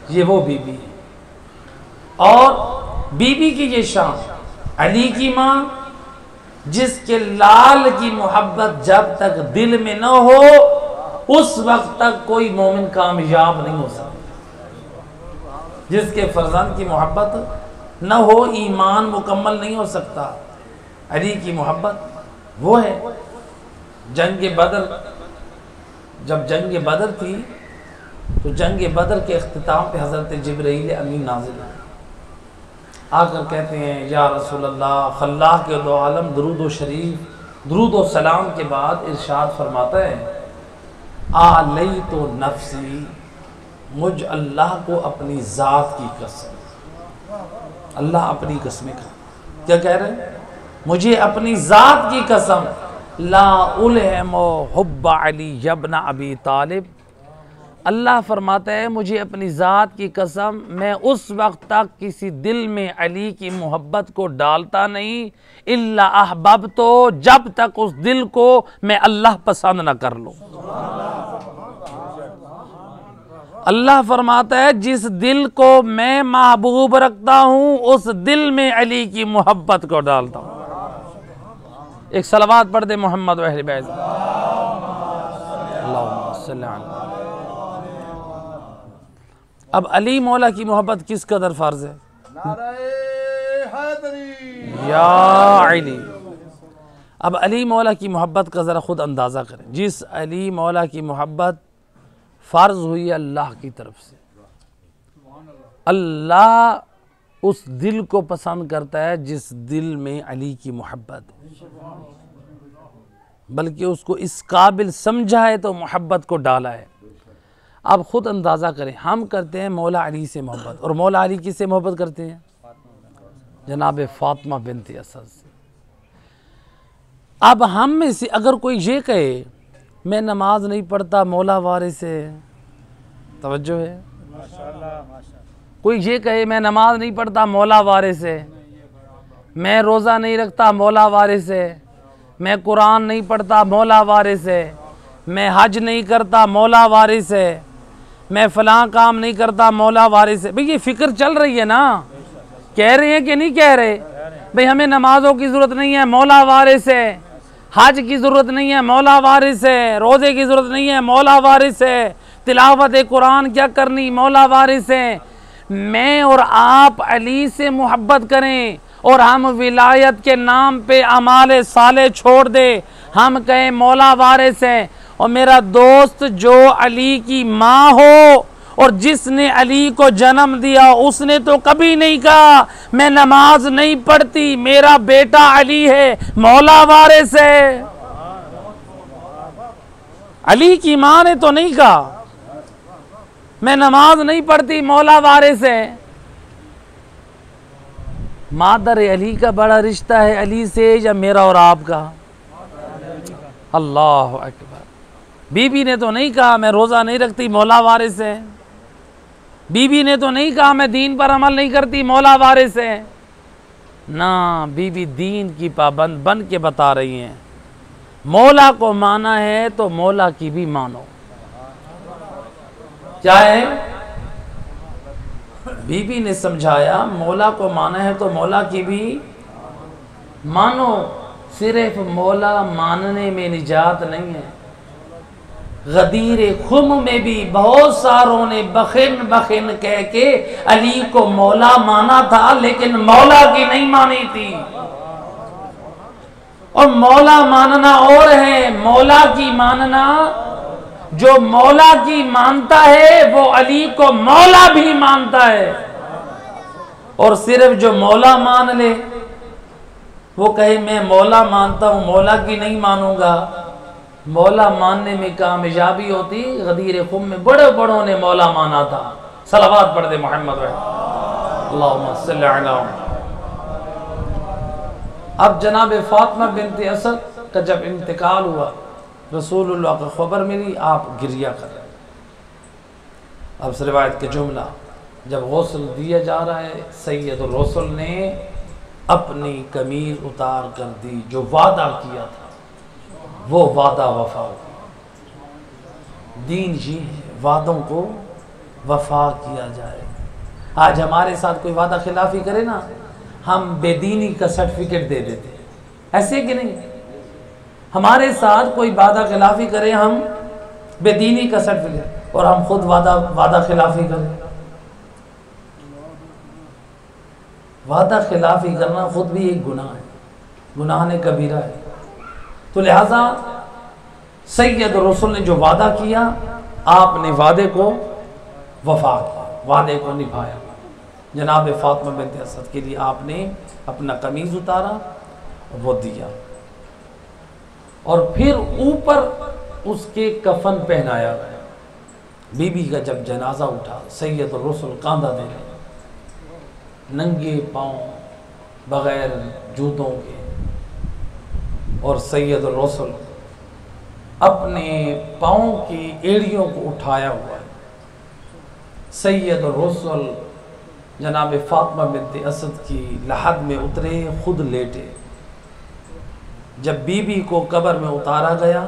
یہ وہ بی بی ہے، اور بی بی کی یہ شان، علی کی ماں جس کے لال کی محبت جب تک دل میں نہ ہو اس وقت تک کوئی مومن کامیاب نہیں ہو سکتا، جس کے فرزند کی محبت نہ ہو ایمان مکمل نہیں ہو سکتا۔ علی کی محبت وہ ہے۔ جنگ بدر، جب جنگ بدر تھی تو جنگ بدر کے اختتام پہ حضرت جبرائیل امین نازل ہے، آ کر کہتے ہیں یا رسول اللہ، خلاق کے دو عالم درود و شریف، درود و سلام کے بعد ارشاد فرماتا ہے آلیت نفسی، مجھ اللہ کو اپنی ذات کی قسم، اللہ اپنی قسمیں کیا کہہ رہے ہیں؟ مجھے اپنی ذات کی قسم، لا الہم حب علی ابن ابی طالب، اللہ فرماتا ہے مجھے اپنی ذات کی قسم میں اس وقت تک کسی دل میں علی کی محبت کو ڈالتا نہیں الا احببت، جب تک اس دل کو میں اللہ پسند نہ کر لوں۔ اللہ فرماتا ہے جس دل کو میں محبوب رکھتا ہوں اس دل میں علی کی محبت کو ڈالتا ہوں۔ ایک صلوات پڑھ دے محمد و اہل بیت، اللہم صلی علی۔ اب علی مولا کی محبت کس قدر فرض ہے؟ نعرہ حیدری یا علی۔ اب علی مولا کی محبت کا ذرا خود اندازہ کریں، جس علی مولا کی محبت فرض ہوئی اللہ کی طرف سے، اللہ اس دل کو پسند کرتا ہے جس دل میں علی کی محبت ہے، بلکہ اس کو اس قابل سمجھا ہے تو محبت کو ڈالا ہے۔ اب خود اندازہ کریں، ہم کرتے ہیں مولا علی سے محبت، اور مولا علی کس سے محبت کرتے ہیں؟ جناب فاطمہ بنت اسد سے۔ اب ہم میں سے اگر کوئی یہ کہے میں نماز نہیں پڑھتا مولا وارث ہے، توجہ ہے، کوئی یہ کہے میں نماز نہیں پڑھتا مولا وارث ہے، میں روزہ نہیں رکھتا مولا وارث ہے، میں قرآن نہیں پڑھتا مولا وارث ہے، میں حج نہیں کرتا مولا وارث ہے، میں فلاں کام نہیں کرتا مولا وارث ہے۔ بھئی یہ فکر چل رہی ہے نا، کہہ رہے ہیں کہ نہیں کہہ رہے؟ بھئی ہمیں نمازوں کی ضرورت نہیں ہے مولا وارث ہے، حج کی ضرورت نہیں ہے مولا وارث ہے، روزے کی ضرورت نہیں ہے مولا وارث ہے، تلاوت قرآن کیا کرنی مولا وارث ہے۔ میں اور آپ علی سے محبت کریں اور ہم ولایت کے نام پہ اعمال صالح چھوڑ دے، ہم کہیں مولا وارث ہے، اور میرا دوست جو علی کی ماں ہو اور جس نے علی کو جنم دیا اس نے تو کبھی نہیں کہا میں نماز نہیں پڑھتی، میرا بیٹا علی ہے مولا وارث ہے۔ علی کی ماں نے تو نہیں کہا میں نماز نہیں پڑھتی مولا وارث ہے۔ مادر علی کا بڑا رشتہ ہے علی سے یا میرا اور آپ کا؟ اللہ اکبر۔ بی بی نے تو نہیں کہا میں روزہ نہیں رکھتی مولا وارث ہے، بی بی نے تو نہیں کہا میں دین پر عمل نہیں کرتی مولا وارث ہے، نہ بی بی دین کی پابند بن کے بتا رہی ہیں مولا کو مانا ہے تو مولا کی بھی مانو۔ کیا ہے؟ بی بی نے سمجھایا مولا کو مانا ہے تو مولا کی بھی مانو صرف مولا ماننے میں نجات نہیں ہے، غدیر خم میں بھی بہت ساروں نے بخن بخن کہہ کے علی کو مولا مانا تھا، لیکن مولا کی نہیں مانی تھی۔ اور مولا ماننا اور ہے، مولا کی ماننا، جو مولا کی مانتا ہے وہ علی کو مولا بھی مانتا ہے۔ اور صرف جو مولا مان لے، وہ کہے میں مولا مانتا ہوں مولا کی نہیں مانوں گا، مولا ماننے میں کامیابی ہوتی۔ غدیر خم میں بڑے بڑوں نے مولا مانا تھا۔ صلوات پڑھ دے محمد رحمہ اللہم صلی علی۔ اب جناب فاطمہ بنت اسد کا جب انتقال ہوا، رسول اللہ کا خبر ملی، آپ گریہ کر رہے۔ اب اس روایت کے جملہ، جب غسل دیا جا رہا ہے، سید الرسل نے اپنی قمیض اتار کر دی، جو وعدہ کیا تھا وہ وعدہ وفا ہوا۔ دین یہ ہے، وعدوں کو وفا کیا جائے۔ آج ہمارے ساتھ کوئی وعدہ خلافی کرے نا، ہم بے دینی کا سرٹیفکیٹ دے دیتے ہیں، ایسے کہ نہیں؟ ہمارے ساتھ کوئی وعدہ خلافی کرے، ہم بے دینی کا سرٹیفکیٹ، اور ہم خود وعدہ خلافی کریں۔ وعدہ خلافی کرنا خود بھی ایک گناہ ہے، گناہ کبیرہ ہے۔ تو لہٰذا سید الرسل نے جو وعدہ کیا، آپ نے وعدے کو وفا کیا، وعدے کو نبھایا۔ جناب فاطمہ بنت اسد کے لیے آپ نے اپنا قمیض اتارا، وہ دیا، اور پھر اوپر اس کے کفن پہنایا گیا۔ بی بی کا جب جنازہ اٹھا، سید الرسل کاندھا دے رہے، ننگے پاؤں بغیر جوتوں کے، اور سید الرسل اپنے پاؤں کی ایڑیوں کو اٹھایا ہوا ہے۔ سید الرسل جناب فاطمہ بنت اسد کی لحد میں اترے، خود لیٹے۔ جب بی بی کو قبر میں اتارا گیا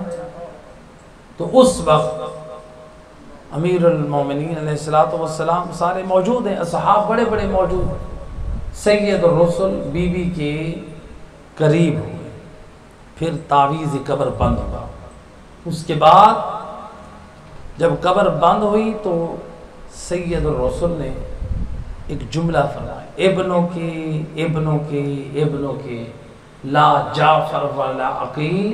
تو اس وقت امیر المومنین علیہ السلام سارے موجود ہیں، اصحاب بڑے بڑے موجود ہیں۔ سید الرسل بی بی کے قریب ہوئے، پھر تعویذ قبر بند ہوا۔ اس کے بعد جب قبر بند ہوئی تو سید الرسل نے ایک جملہ فرمایا، ابنوں کے ابنوں کے ابنوں کے لا جعفر ولا عقیل،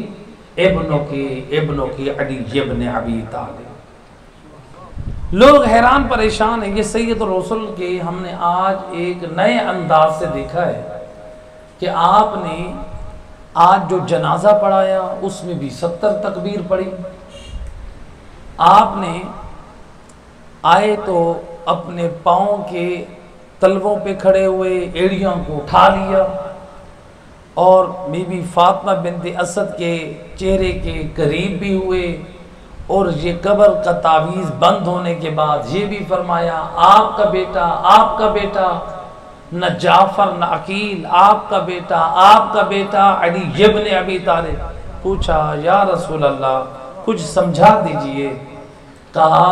ابنوں کے ابنوں کے علی ابن ابی طالب۔ لوگ حیران پریشان ہیں، یہ سید الرسل کے ہم نے آج ایک نئے انداز سے دیکھا ہے کہ آپ نے آج جو جنازہ پڑھایا اس میں بھی 70 تکبیر پڑھی۔ آپ نے آئے تو اپنے پاؤں کے تلووں پہ کھڑے ہوئے، ایڑیوں کو اٹھا لیا، اور بی بی فاطمہ بنت اسد کے چہرے کے قریب بھی ہوئے، اور یہ قبر کا تعویذ بند ہونے کے بعد یہ بھی فرمایا، آپ کا بیٹا نہ جعفر نہ عقیل، آپ کا بیٹا علی ابن ابی طالب۔ پوچھا یا رسول اللہ کچھ سمجھا دیجئے۔ کہا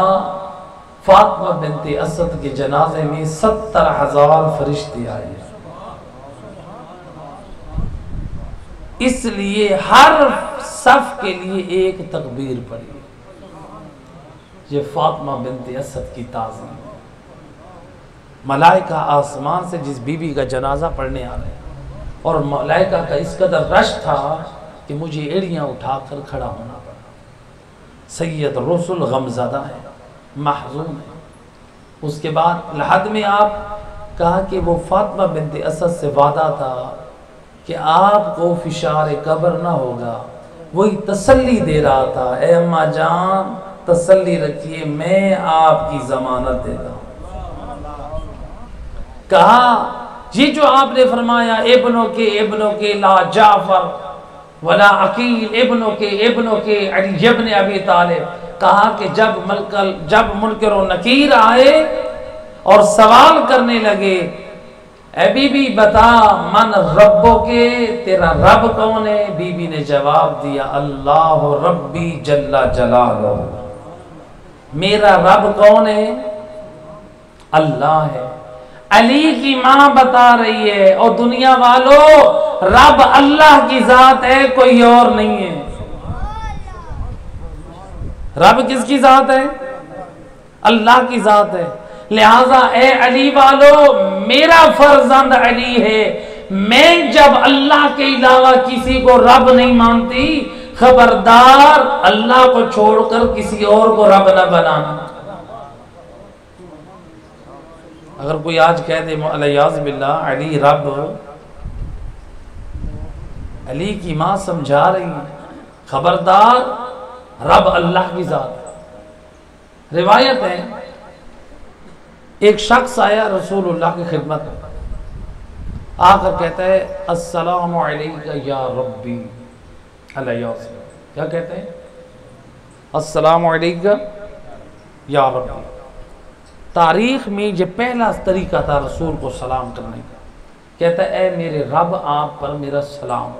فاطمہ بنت اسد کے جنازے میں 70,000 فرشتے آئے، اس لیے ہر صف کے لیے ایک تکبیر پڑھی۔ یہ فاطمہ بنت اسد کی تعظیم ہے۔ ملائکہ آسمان سے جس بی بی کا جنازہ پڑھنے آ رہے ہیں، اور ملائکہ کا اس قدر رش تھا کہ مجھے ایڑیاں اٹھا کر کھڑا ہونا پڑا۔ سید الرسل غمزدہ ہے، محزون ہے۔ اس کے بعد لحد میں آپ کہا کہ وہ فاطمہ بنت اسد سے وعدہ تھا کہ آپ کو فشار قبر نہ ہوگا، وہی تسلی دے رہا تھا، اے اماں جان تسلی رکھیے، میں آپ کی ضمانت دیتا ہوں۔ کہا یہ جو آپ نے فرمایا ابنوں کے لا جعفر ولا عقیل، ابنوں کے علی ابن ابی طالب، کہا کہ جب منکر و نکیر آئے اور سوال کرنے لگے، اے بی بی بتا من ربو کے، تیرا رب کون ہے؟ بی بی نے جواب دیا، اللہ ربی جل جلالہ، میرا رب کون ہے؟ اللہ ہے۔ علی کی ماں بتا رہی ہے، اور دنیا والوں رب اللہ کی ذات ہے، کوئی اور نہیں ہے۔ رب کس کی ذات ہے؟ اللہ کی ذات ہے۔ لہٰذا اے علی والو، میرا فرزند علی ہے، میں جب اللہ کے علاوہ کسی کو رب نہیں مانتی، خبردار اللہ کو چھوڑ کر کسی اور کو رب نہ بنانا۔ اگر کوئی آج کہہ دے الیاذ باللہ علی رب، علی کی ماں سمجھا رہی ہے، خبردار رب اللہ کی ذات ہے۔ روایت ہے ایک شخص آیا رسول اللہ کی خدمت میں، آ کر کہتا ہے السلام علیکہ یا ربی، کیا کہتے ہیں؟ السلام علیکہ یا ربی۔ تاریخ میں یہ پہلا طریقہ تھا رسول کو سلام کرنے کا۔ کہتا ہے اے میرے رب، آپ پر میرا سلام۔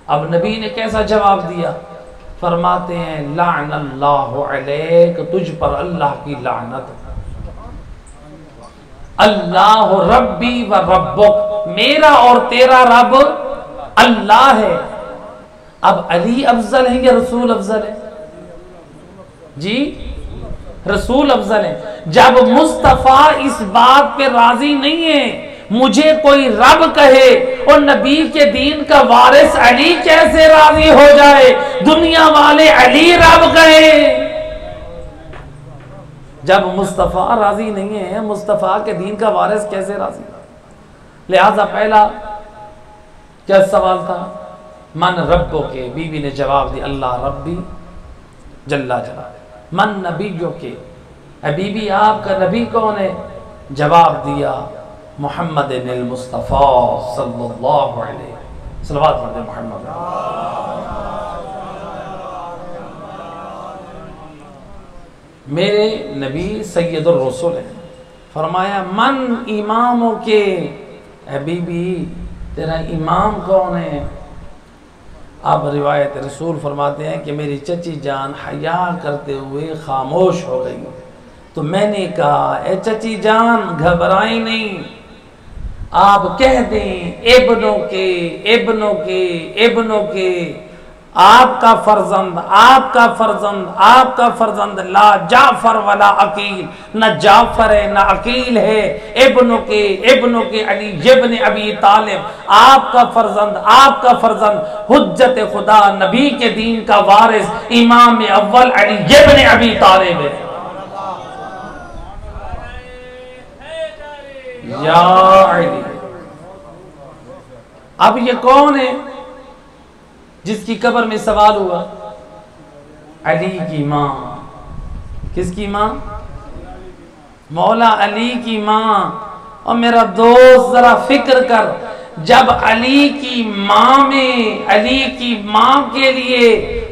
اب نبی نے کیسا جواب دیا؟ فرماتے ہیں لعن اللہ علیک، تجھ پر اللہ کی لعنت۔ اللہ ربی و ربک، میرا اور تیرا رب اللہ ہے۔ اب علی افضل ہے یا رسول افضل ہے؟ جی رسول افضل ہے۔ جب مصطفیٰ اس بات پہ راضی نہیں ہے مجھے کوئی رب کہے، اور نبی کے دین کا وارث علی کیسے راضی ہو جائے؟ دنیا والے علی رب کہے۔ جب مصطفیٰ راضی نہیں ہے، مصطفیٰ کے دین کا وارث کیسے راضی؟ لہذا پہلا کیا سوال تھا؟ من ربو کے، بی بی نے جواب دی اللہ ربی جل جلالہ۔ من نبیو کے، اے بی بی آپ کا نبی کون ہے؟ جواب دیا محمد المصطفیٰ صلی اللہ علیہ وسلم۔ صلوات پڑھتے محمد۔ میرے نبی سید الرسول ہیں۔ فرمایا من اماموں کے، اے بی بی تیرا امام کون ہے؟ اب روایت رسول فرماتے ہیں کہ میری چچی جان حیا کرتے ہوئے خاموش ہو گئی، تو میں نے کہا اے چچی جان گھبرائیں نہیں، آپ کہہ دیں ابنوں کے ابنوں کے ابنوں کے، آپ کا فرزند آپ کا فرزند آپ کا فرزند لا جعفر ولا عقیل، نہ جعفر ہے نہ عقیل ہے، ابنوں کے علی ابن ابی طالب، آپ کا فرزند حجت خدا نبی کے دین کا وارث امام اول علی ابن ابی طالب ہے۔ یا علی، اب یہ کون ہے جس کی قبر میں سوال ہوا؟ علی کی ماں۔ کس کی ماں؟ مولا علی کی ماں۔ اور میرا دوست ذرا فکر کر، جب علی کی ماں میں علی کی ماں کے لیے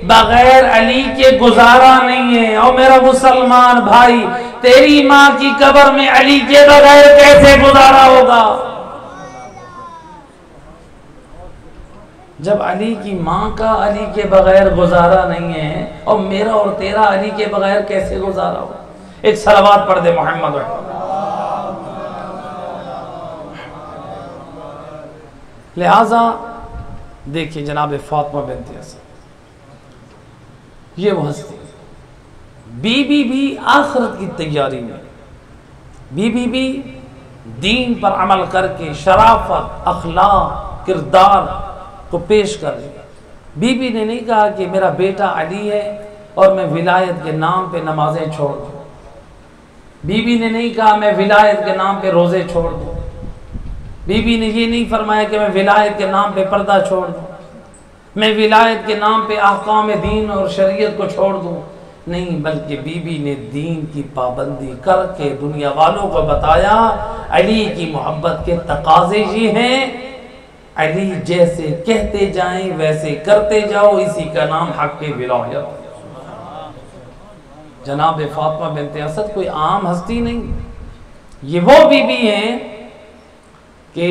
بغیر علی کے گزارا نہیں ہے، اور میرا مسلمان بھائی تیری ماں کی قبر میں علی کے بغیر کیسے گزارا ہوگا؟ جب علی کی ماں کا علی کے بغیر گزارا نہیں ہے، اور میرا اور تیرا علی کے بغیر کیسے گزارا ہو؟ ایک صلوات پڑھ دے محمد۔ لہذا دیکھیں جناب فاطمہ بنت اسد، یہ وہ ہستی، بی بی بھی آخرت کی تیاری میں، بی بی بھی دین پر عمل کر کے شرافت اخلاق کردار کو پیش کر رہی۔ بی بی نے نہیں کہا کہ میرا بیٹا علی ہے اور میں ولایت کے نام پہ نمازیں چھوڑ دوں، بی بی نے نہیں کہا میں ولایت کے نام پہ روزے چھوڑ دوں، بی بی نے یہ نہیں فرمایا کہ میں ولایت کے نام پہ پردہ چھوڑ دوں، میں ولایت کے نام پہ احکام دین اور شریعت کو چھوڑ دوں، نہیں، بلکہ بی بی نے دین کی پابندی کر کے دنیا والوں کو بتایا علی کی محبت کے تقاضے یہ ہیں، علی جیسے کہتے جائیں ویسے کرتے جاؤ، اسی کا نام حق ولایت۔ جناب فاطمہ بنت اسد کوئی عام ہستی نہیں، یہ وہ بی بی ہیں کہ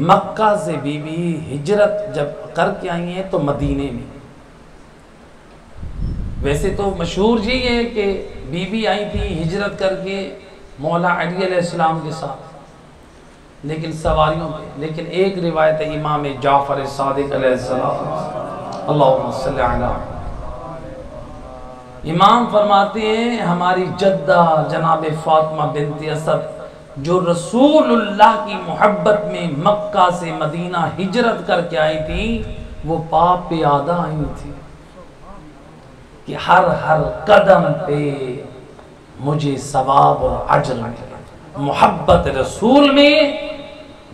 مکہ سے بی بی ہجرت جب کر کے آئی ہیں تو مدینے میں، ویسے تو مشہور یہی ہے کہ بی بی آئی تھی ہجرت کر کے مولا علی علیہ السلام کے ساتھ، لیکن سواریوں پہ. لیکن ایک روایت ہے امام جعفر صادق علیہ السلام، اللہم صلی علی، امام فرماتے ہیں ہماری جدہ جناب فاطمہ بنت اسد جو رسول اللہ کی محبت میں مکہ سے مدینہ ہجرت کر کے آئی تھی، وہ پاپ پیادہ آئی تھی کہ ہر قدم پہ مجھے ثواب اور اجر ملے. محبت رسول میں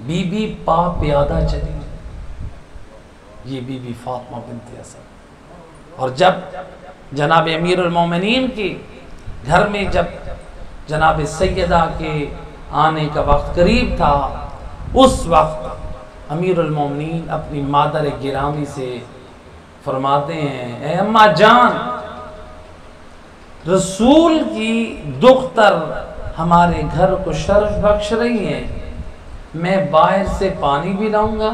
بی بی پاپ پیادہ چلی، یہ بی بی فاطمہ بنت اسد. اور جب جناب امیر المومنین کے گھر میں جب جناب سیدہ کے آنے کا وقت قریب تھا، اس وقت امیر المومنین اپنی مادر گرامی سے فرماتے ہیں اے اماں جان، رسول کی دختر ہمارے گھر کو شرف بخش رہی ہے، میں باہر سے پانی بھی لاؤں گا،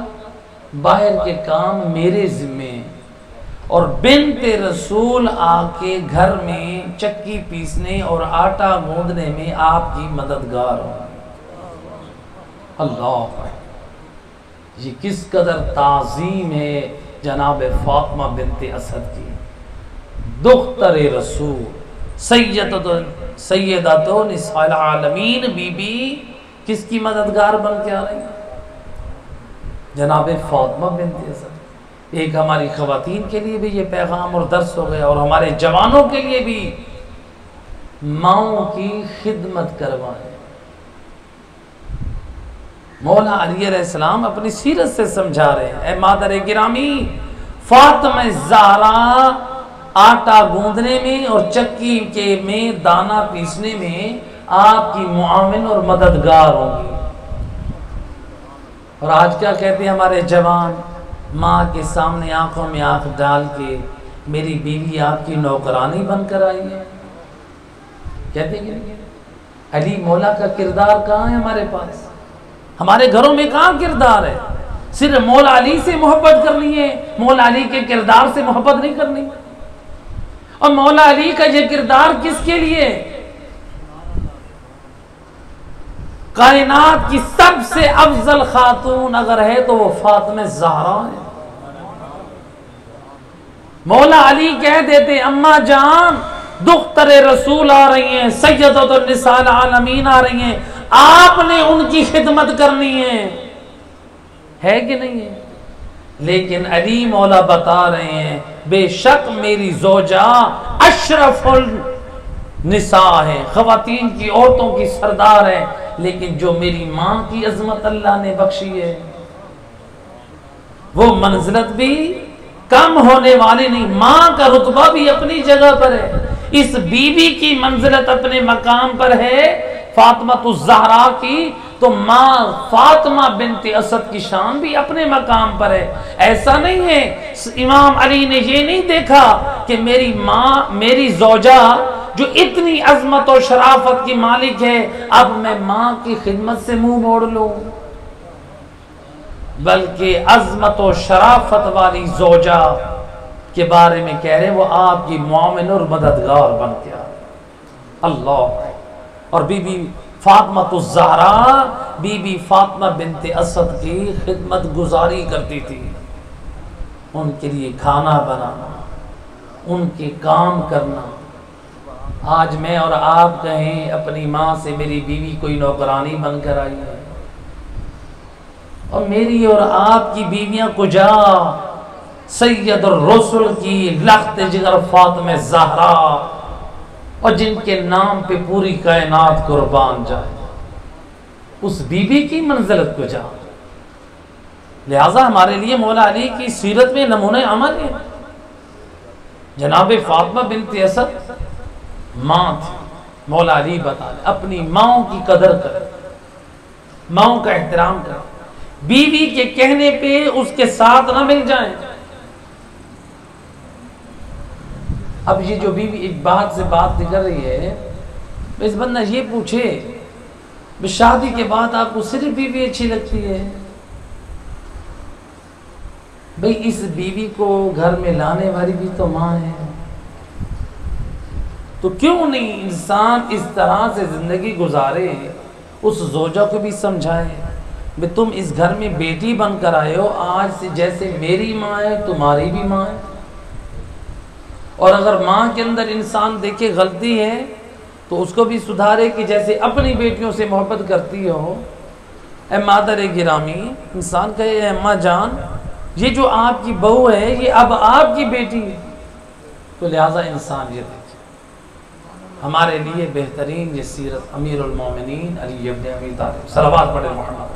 باہر کے کام میرے ذمے، اور بنت رسول آ کے گھر میں چکی پیسنے اور آٹا گوندنے میں آپ کی مددگار ہوں. اللہ، یہ کس قدر تعظیم ہے جناب فاطمہ بنت اسد کی. دختر رسول سیدۃ نساء العالمین بی بی کس کی مددگار بن کے آ رہی ہے؟ جناب فاطمہ بنت اسد. ایک ہماری خواتین کے لیے بھی یہ پیغام اور درس ہو گیا، اور ہمارے جوانوں کے لیے بھی ماؤں کی خدمت کروائیں. مولا علی علیہ السلام اپنی سیرت سے سمجھا رہے ہیں، اے مادر گرامی، فاطمہ زہرا آٹا گوندنے میں اور چکی کے میں دانا پیسنے میں آپ کی معاون اور مددگار ہوں گی. اور آج کیا کہتے ہیں ہمارے جوان؟ ماں کے سامنے آنکھوں میں آنکھ ڈال کے میری بیوی آپ کی نوکرانی بن کر آئی ہے، کہتے ہیں کہ نہیں؟ علی مولا کا کردار کہاں ہے ہمارے پاس؟ ہمارے گھروں میں کہاں کردار ہے؟ صرف مولا علی سے محبت کرنی ہے، مولا علی کے کردار سے محبت نہیں کرنی. اور مولا علی کا یہ کردار کس کے لیے؟ کائنات کی سب سے افضل خاتون اگر ہے تو وہ فاطمہ زہرا ہے. مولا علی کہہ دیتے اماں جان، دختر رسول آ رہی ہیں، سیدۃ النساء العالمین آ رہی ہیں، آپ نے ان کی خدمت کرنی ہے کہ نہیں ہے؟ لیکن علی مولا بتا رہے ہیں بے شک میری زوجہ اشرف النساء ہے، خواتین کی عورتوں کی سردار ہے، لیکن جو میری ماں کی عظمت اللہ نے بخشی ہے وہ منزلت بھی کم ہونے والی نہیں. ماں کا رتبہ بھی اپنی جگہ پر ہے، اس بیوی کی منزلت اپنے مقام پر ہے فاطمہ الزہرا کی، تو ماں فاطمہ بنت اسد کی شان بھی اپنے مقام پر ہے. ایسا نہیں ہے امام علی نے یہ نہیں دیکھا کہ میری ماں، میری زوجہ جو اتنی عظمت و شرافت کی مالک ہے، اب میں ماں کی خدمت سے منہ موڑ لوں، بلکہ عظمت و شرافت والی زوجہ کے بارے میں کہہ رہے وہ آپ کی معاون اور مددگار بن گیا. اللہ. اور بی بی فاطمہ الزہرا، بی بی فاطمہ بنت اسد کی خدمت گزاری کرتی تھی، ان کے لیے کھانا بنانا، ان کے کام کرنا. آج میں اور آپ کہیں اپنی ماں سے میری بیوی کوئی نوکرانی بن کر آئی ہے، اور میری اور آپ کی بیویاں کجا سید الرسل کی لخت جگر فاطمہ زہرا، اور جن کے نام پہ پوری کائنات قربان جائے، اس بیوی کی منزلت کجا. لہذا ہمارے لیے مولا علی کی سیرت میں نمونہ عمل ہے. جناب فاطمہ بنت اسد ماں تھی. مولا علی بتا رہے اپنی ماؤں کی قدر کر، ماؤں کا احترام کر، بیوی کے کہنے پہ اس کے ساتھ نہ مل جائیں. اب یہ جو بیوی ایک بات سے بات نکل رہی ہے، اس بندہ یہ پوچھے شادی کے بعد آپ کو صرف بیوی اچھی لگتی ہے؟ بھئی اس بیوی کو گھر میں لانے والی بھی تو ماں ہے، تو کیوں نہیں انسان اس طرح سے زندگی گزارے، اس زوجہ کو بھی سمجھائے، بھی تم اس گھر میں بیٹی بن کر آئے ہو، آج سے جیسے میری ماں ہے تمہاری بھی ماں ہے، اور اگر ماں کے اندر انسان دیکھے غلطی ہے تو اس کو بھی سدھارے کہ جیسے اپنی بیٹیوں سے محبت کرتی ہو۔ اے مادر گرامی، انسان کہے اے اماں جان، یہ جو آپ کی بہو ہے یہ اب آپ کی بیٹی ہے، تو لہٰذا انسان یہ دیکھے۔ ہمارے لیے بہترین یہ سیرت امیر المومنین علی ابن ابی طالب، صلوات پڑھے محمد۔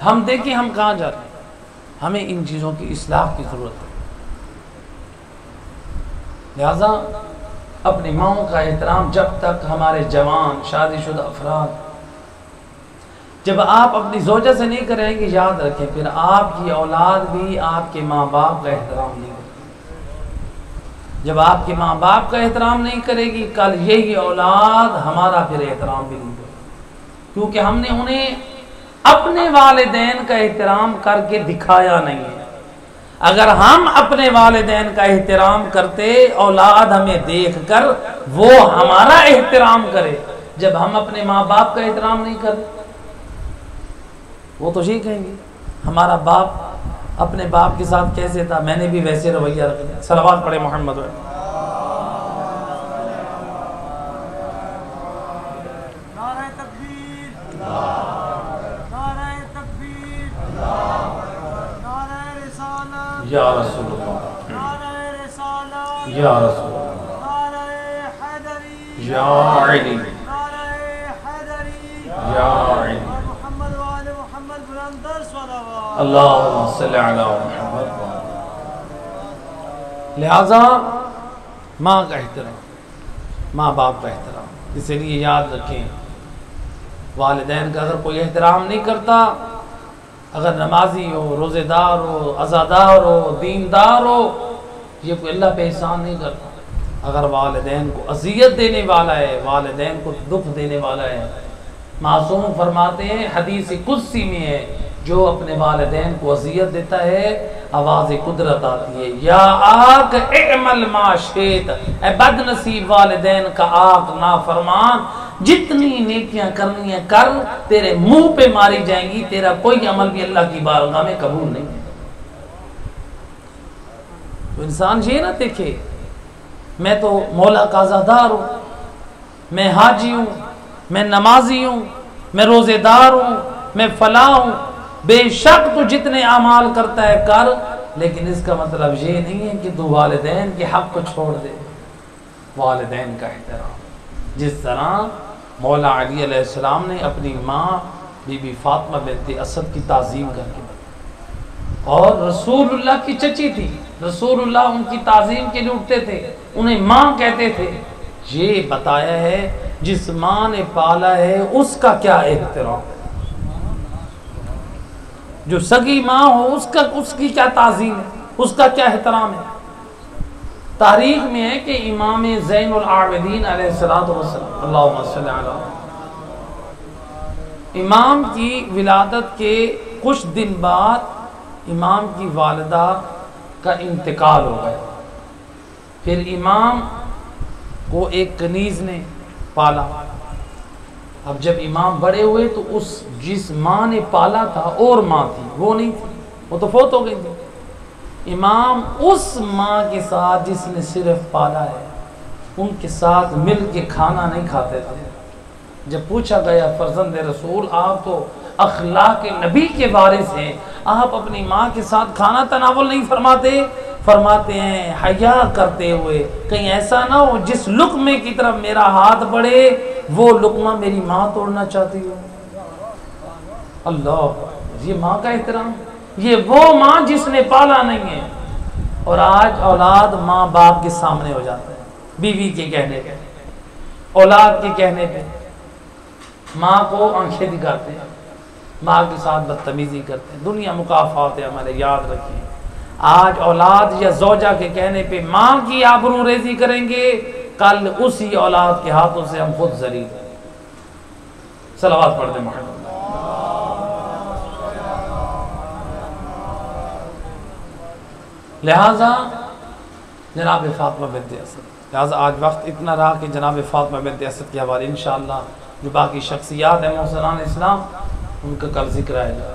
ہم دیکھیں ہم کہاں جا رہے ہیں، ہمیں ان چیزوں کی اصلاح کی ضرورت ہے۔ لہذا اپنی ماؤں کا احترام، جب تک ہمارے جوان شادی شدہ افراد، جب آپ اپنی زوجہ سے نہیں کریں گے، یاد رکھیں پھر آپ کی اولاد بھی آپ کے ماں باپ کا احترام نہیں کرے گی۔ جب آپ کے ماں باپ کا احترام نہیں کرے گی، کل یہی اولاد ہمارا پھر احترام بھی نہیں کرے گی، کیونکہ ہم نے انہیں اپنے والدین کا احترام کر کے دکھایا نہیں ہے۔ اگر ہم اپنے والدین کا احترام کرتے، اولاد ہمیں دیکھ کر وہ ہمارا احترام کرے۔ جب ہم اپنے ماں باپ کا احترام نہیں کرتے، وہ تو یہی کہیں گے ہمارا باپ اپنے باپ کے ساتھ کیسے تھا، میں نے بھی ویسے رویہ رکھ دیا۔ صلوات پڑھے محمد۔ نعرہ تکبیر، نعرہ تکبیر، نعرہ رسالت، یا رسول اللہ، نعرہ رسالت، یا رسول اللہ، نعرہ حیدری، یا علی، نعرہ حیدری، یا علی، محمد وآل محمد بلندر صلوات۔ اللہم صلی علی محمد۔ لہذا ماں کا احترام، ماں باپ کا احترام، اس لیے یاد رکھیں والدین کا اگر کوئی احترام نہیں کرتا، اگر نمازی ہو، روزے دار ہو، عزادار ہو، دیندار ہو، یہ کوئی اللہ پہ احسان نہیں کرتا۔ اگر والدین کو اذیت دینے والا ہے، والدین کو دکھ دینے والا ہے، معصوم فرماتے ہیں حدیث قدسی میں ہے، جو اپنے والدین کو اذیت دیتا ہے آواز قدرت آتی ہے، یا آق اعمل ما شئت، اے بد نصیب والدین کا آق نافرمان، جتنی نیکیاں کرنی ہیں کر، تیرے منہ پہ ماری جائیں گی، تیرا کوئی عمل بھی اللہ کی بارگاہ میں قبول نہیں ہے۔ تو انسان یہ نہ دیکھے میں تو مولا کا عزادار ہوں، میں حاجی ہوں، میں نمازی ہوں، میں روزے دار ہوں، میں فلاں ہوں۔ بے شک تو جتنے اعمال کرتا ہے کر، لیکن اس کا مطلب یہ نہیں ہے کہ تو والدین کے حق کو چھوڑ دے۔ والدین کا احترام، جس طرح مولا علی علیہ السلام نے اپنی ماں بی بی فاطمہ بنت اسد کی تعظیم کر کے بتائی، اور رسول اللہ کی چچی تھی، رسول اللہ ان کی تعظیم کے لیے اٹھتے تھے، انہیں ماں کہتے تھے۔ یہ بتایا ہے جس ماں نے پالا ہے اس کا کیا احترام، جو سگی ماں ہو اس کی کیا تعظیم ہے، اس کا کیا احترام ہے۔ تاریخ میں ہے کہ امام زین العابدین علیہ السلام، اللہم صلی علی، امام کی ولادت کے کچھ دن بعد امام کی والدہ کا انتقال ہو گیا۔ پھر امام کو ایک کنیز نے پالا۔ اب جب امام بڑے ہوئے تو جس ماں نے پالا تھا اور ماں تھی، وہ نہیں تھی، وہ تو فوت ہو گئی تھی۔ امام اس ماں کے ساتھ جس نے صرف پالا ہے، ان کے ساتھ مل کے کھانا نہیں کھاتے تھے۔ جب پوچھا گیا فرزند رسول، آپ تو اخلاق نبی کے وارث ہیں، آپ اپنی ماں کے ساتھ کھانا تناول نہیں فرماتے؟ فرماتے ہیں حیا کرتے ہوئے، کہیں ایسا نہ ہو جس لقمے کی طرف میرا ہاتھ بڑھے وہ لقمہ میری ماں توڑنا چاہتی ہو۔ اللہ، یہ ماں کا احترام، یہ وہ ماں جس نے پالا نہیں ہے۔ اور آج اولاد ماں باپ کے سامنے ہو جاتا ہے، بیوی کے کہنے پہ، اولاد کے کہنے پہ ماں کو آنکھیں دکھاتے ہیں، ماں کے ساتھ بدتمیزی کرتے ہیں۔ دنیا مکافات ہے ہمارے، یاد رکھیں۔ آج اولاد یا زوجہ کے کہنے پہ ماں کی آبرو ریزی کریں گے، کل اسی اولاد کے ہاتھوں سے ہم خود ذلیل ہیں۔ صلوات پڑھ دیں محمد۔ لہذا جناب فاطمہ بنت اسد لہٰذا آج وقت اتنا رہا کہ جناب فاطمہ بنت اسد کے حوالے انشاءاللہ جو باقی شخصیات ہیں محسنان اسلام ان کا کل ذکر آئے گا،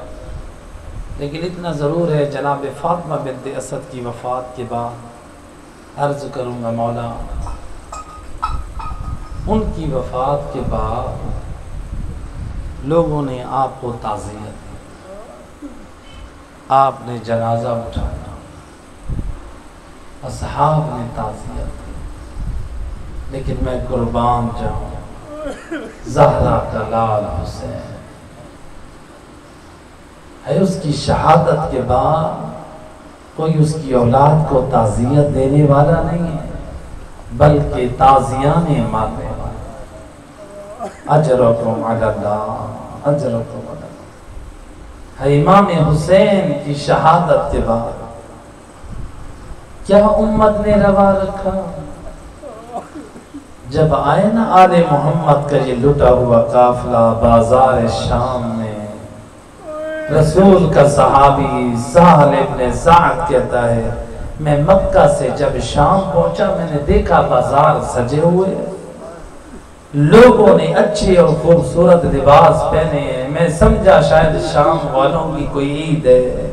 لیکن اتنا ضرور ہے جناب فاطمہ بنت اسد کی وفات کے بعد عرض کروں گا مولا، ان کی وفات کے بعد لوگوں نے آپ کو تعزیت دی، آپ نے جنازہ اٹھایا، اصحاب نے تعزیت دی، لیکن میں قربان جاؤں زہرا کا لال حسین ہے، اس کی شہادت کے بعد کوئی اس کی اولاد کو تعزیت دینے والا نہیں ہے، بلکہ تعزیانے ماننے والا۔ اجرکم علی اللہ، اجرکم علی اللہ۔ ہے امام حسین کی شہادت کے بعد کیا امت نے روا رکھا؟ جب آئے نا آل محمد کا یہ لٹا ہوا قافلہ بازار شام میں، رسول کا صحابی سہل ابن سعد کہتا ہے میں مکہ سے جب شام پہنچا میں نے دیکھا بازار سجے ہوئے، لوگوں نے اچھے اور خوبصورت لباس پہنے ہیں، میں سمجھا شاید شام والوں کی کوئی عید ہے،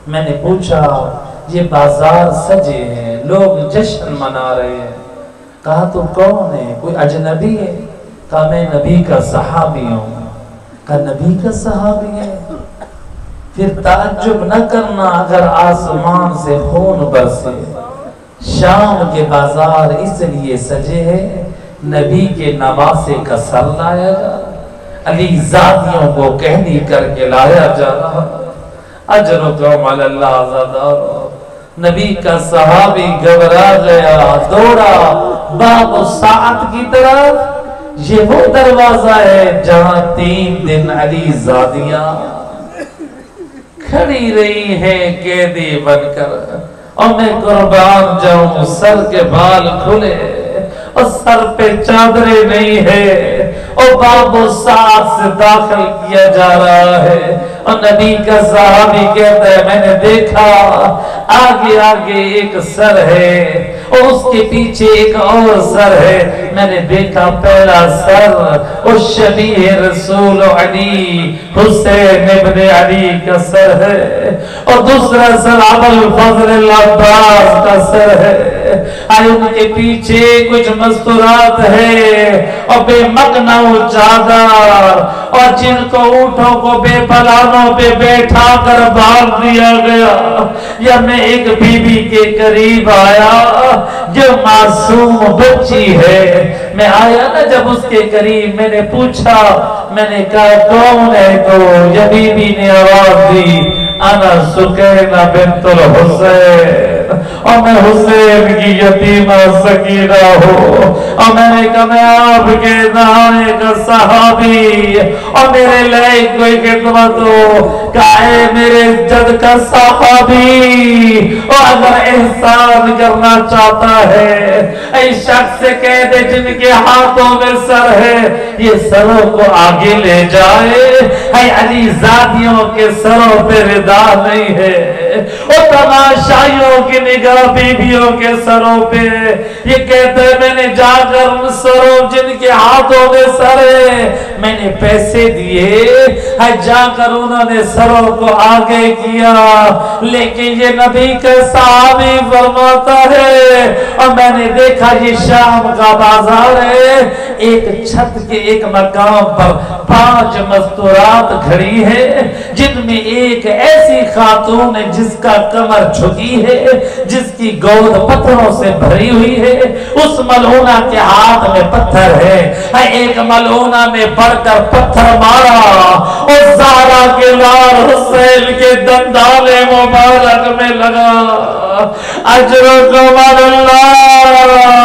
میں نے پوچھا یہ بازار سجے ہیں، لوگ جشن منا رہے ہیں، کہا تو کون ہے؟ کوئی اجنبی ہے؟ کہا میں نبی کا صحابی ہوں۔ کہا نبی کا صحابی ہے؟ پھر تعجب نہ کرنا اگر آسمان سے خون برسے، شام کے بازار اس لیے سجے ہیں نبی کے نواسے کا سر لایا جا رہا، علی زادیوں کو کہنی کر کے لایا جا رہا، اجرکم علی اللہ عزادارو۔ نبی کا صحابی گھبرا گیا، دوڑا باب الساعت کی طرف، یہ وہ دروازہ ہے جہاں 3 دن علی زادیاں کھڑی رہی ہیں قیدی بن کر، اور میں قربان جاؤں سر کے بال کھلے اور سر پہ چادریں نہیں ہے، اور باب الساعت سے داخل کیا جا رہا ہے، اور نبی کا صحابی کہتا ہے میں نے دیکھا آگے آگے ایک سر ہے اور اس کے پیچھے ایک اور سر ہے، میں نے دیکھا پہلا سر اس شبیہ رسول علی حسین ابن علی کا سر ہے، اور دوسرا سر ابوالفضل العباس کا سر ہے، ان کے پیچھے کچھ مستورات ہے اور بے مقنع چادر، اور جن کو اونٹوں کو بے پلانوں پہ بیٹھا کر باندھ دیا گیا، یا میں ایک بی بی کے قریب آیا جو معصوم بچی ہے، میں آیا نا جب اس کے قریب میں نے پوچھا، میں نے کہا کون ہے تو یہ بی بی نے آواز دی انا سکینہ بنت الحسین، اور میں حسین کی یتیمہ سکینہ ہوں، اور میں نے کہا میں آپ کے زمانے کا صحابی اور میرے لئے کوئی خدمت ہو، کہا اے میرے جد کا صحابی، اور اگر احسان کرنا چاہتا ہے اس شخص سے کہہ دے جن کے ہاتھوں میں سر ہے یہ سروں کو آگے لے جائے، اے علی زادیوں کے سروں پہ ردا نہیں ہے، اور تماشائیوں کی نگاہ بیبیوں کے سروں پہ، یہ کہتے ہیں میں نے جا کر ان سروں جن کے ہاتھوں میں سر ہے میں نے پیسے دیے، جا کر انہوں نے سروں کو آگے کیا، لیکن یہ نبی کا صحابی فرماتا ہے اور میں نے دیکھا یہ شام کا بازار ہے، ایک چھت کے ایک مقام پر 5 مستورات کھڑی ہے، جن میں ایک ایسی خاتون ہے جس کا کمر جھکی ہے، جس کی گود پتھروں سے بھری ہوئی ہے، اس ملعونہ کے ہاتھ میں پتھر ہے، ایک ملعونہ نے بڑھ کر پتھر مارا اور زہرا کے لال حسین کے دندان مبارک میں لگا، اجرکم علی اللہ،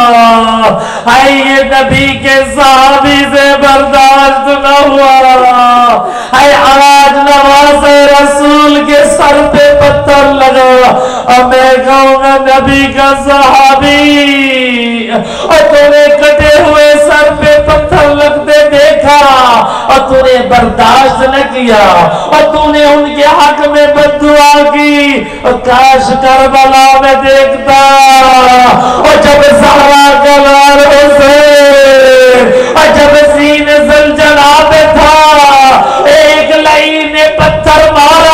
یہ نبی کے صحابی سے برداشت نہ ہوا، آج نواز رسول کے سر پہ پتھر لگا، اور میں کہوں گا نبی کا صحابی، اور تو نے کٹے ہوئے سر پہ پتھر لگتے دیکھا، اور تو نے نے برداشت نہ کیا اور تو نے ان کے حق میں بد دعا کی. اور کاش کربلا میں دیکھتا اور جب زہرا کا لال حسین اور جب سینے زلزلہ پہ تھا ایک لعین نے پتھر مارا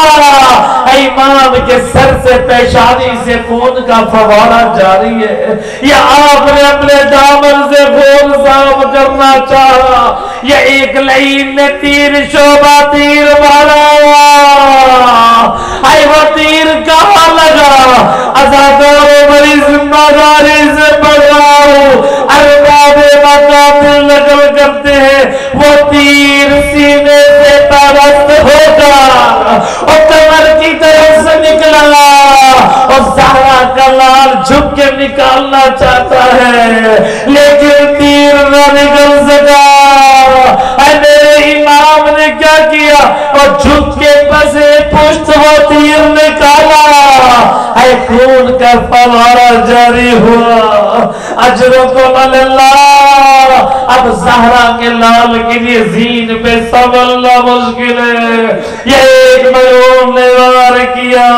امام کے سر سے پیشانی سے خون کا فوارہ جاری ہے. یا آپ نے اپنے دامن سے خون صاف کرنا چاہا یا ایک لعین نے تیر شعبہ تیر مارا. اے وہ تیر کہاں لگا؟ عزادار و بڑی ذمہ داری سے بڑھاؤ ارباب مقاتل نقل کرتے ہیں وہ تیر سینے سے پرست ہوگا اور کمر کی طرف سے نکلا اور زہرا کا لال جھک کے نکالنا چاہتا ہے لیکن تیر نہ نکل سکا. اے میرے امام نے کیا کیا اور جھک کے پسے پشت وہ تیر نکالا. اے خون کا فوارہ جاری ہوا. اجرکم اللہ. اب زہرا کے لال کے لیے زین پہ سنبھلنا مشکل ہے. یہ ایک ملعون نے وار کیا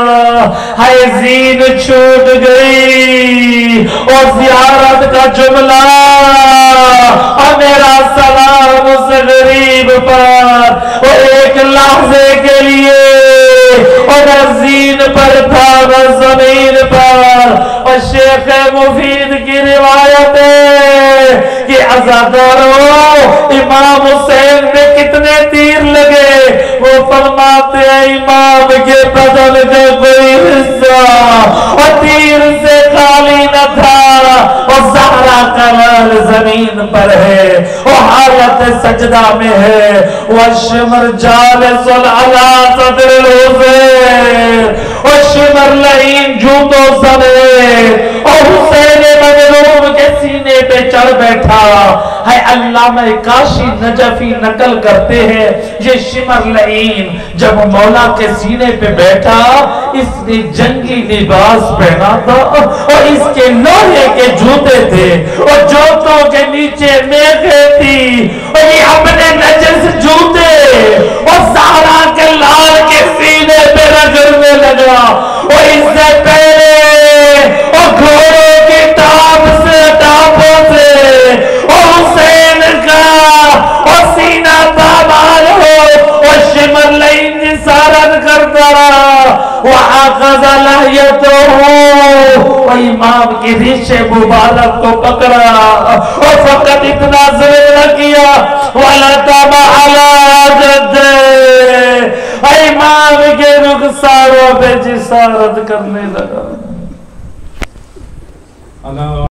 ہے زین چھوٹ گئی اور زیارت کا جملہ اور میرا سلام اس غریب پر اور ایک لحظے کے لیے اور زین پر تھا نہ زمین پر. اور شیخ مفید کی روایت ہے کہ عزاداروں امام حسین میں کتنے تیر لگے وہ فرماتے ہیں امام کے بدن کا کوئی حصہ اور تیر سے خالی نہ تھا اور زہرا کا لال زمین پر ہے اور حالت سجدہ میں ہے. وَالشِّمْرْ جَالِسٌ عَلَىٰ صَدْرِ الْحُسَيْنِ اور شمر لعین جوتوں سمیت اور حسین مظلوم کے سینے پہ چڑھ بیٹھا ہے. علامہ کاشی نجفی نقل کرتے ہیں یہ شمر لعین جب مولا کے سینے پہ بیٹھا اس نے جنگی لباس پہنا تھا اور اس کے لوہے کے جوتے تھے اور جوتوں کے نیچے میخیں تھی اور یہ اپنے نجس جوتے اور زہرا کے لال کے سینے پہ رگڑنے لگا اور اس سے پہلے اور گھوڑوں کی ٹاپ سے ٹاپوں سے اور حسین کا اور سینہ پامال ہو اور شمر لعین جسارت کرتا رہا وَأَخَذَ لَحْيَتَهُ اور امام کی ریش مبارک کو پکڑا اور فقط اتنا ظلم نہ کیا وَلَتَمَ عَلَىٰ جَدِّهِ امام کے رخساروں پہ جسارت کرنے لگا.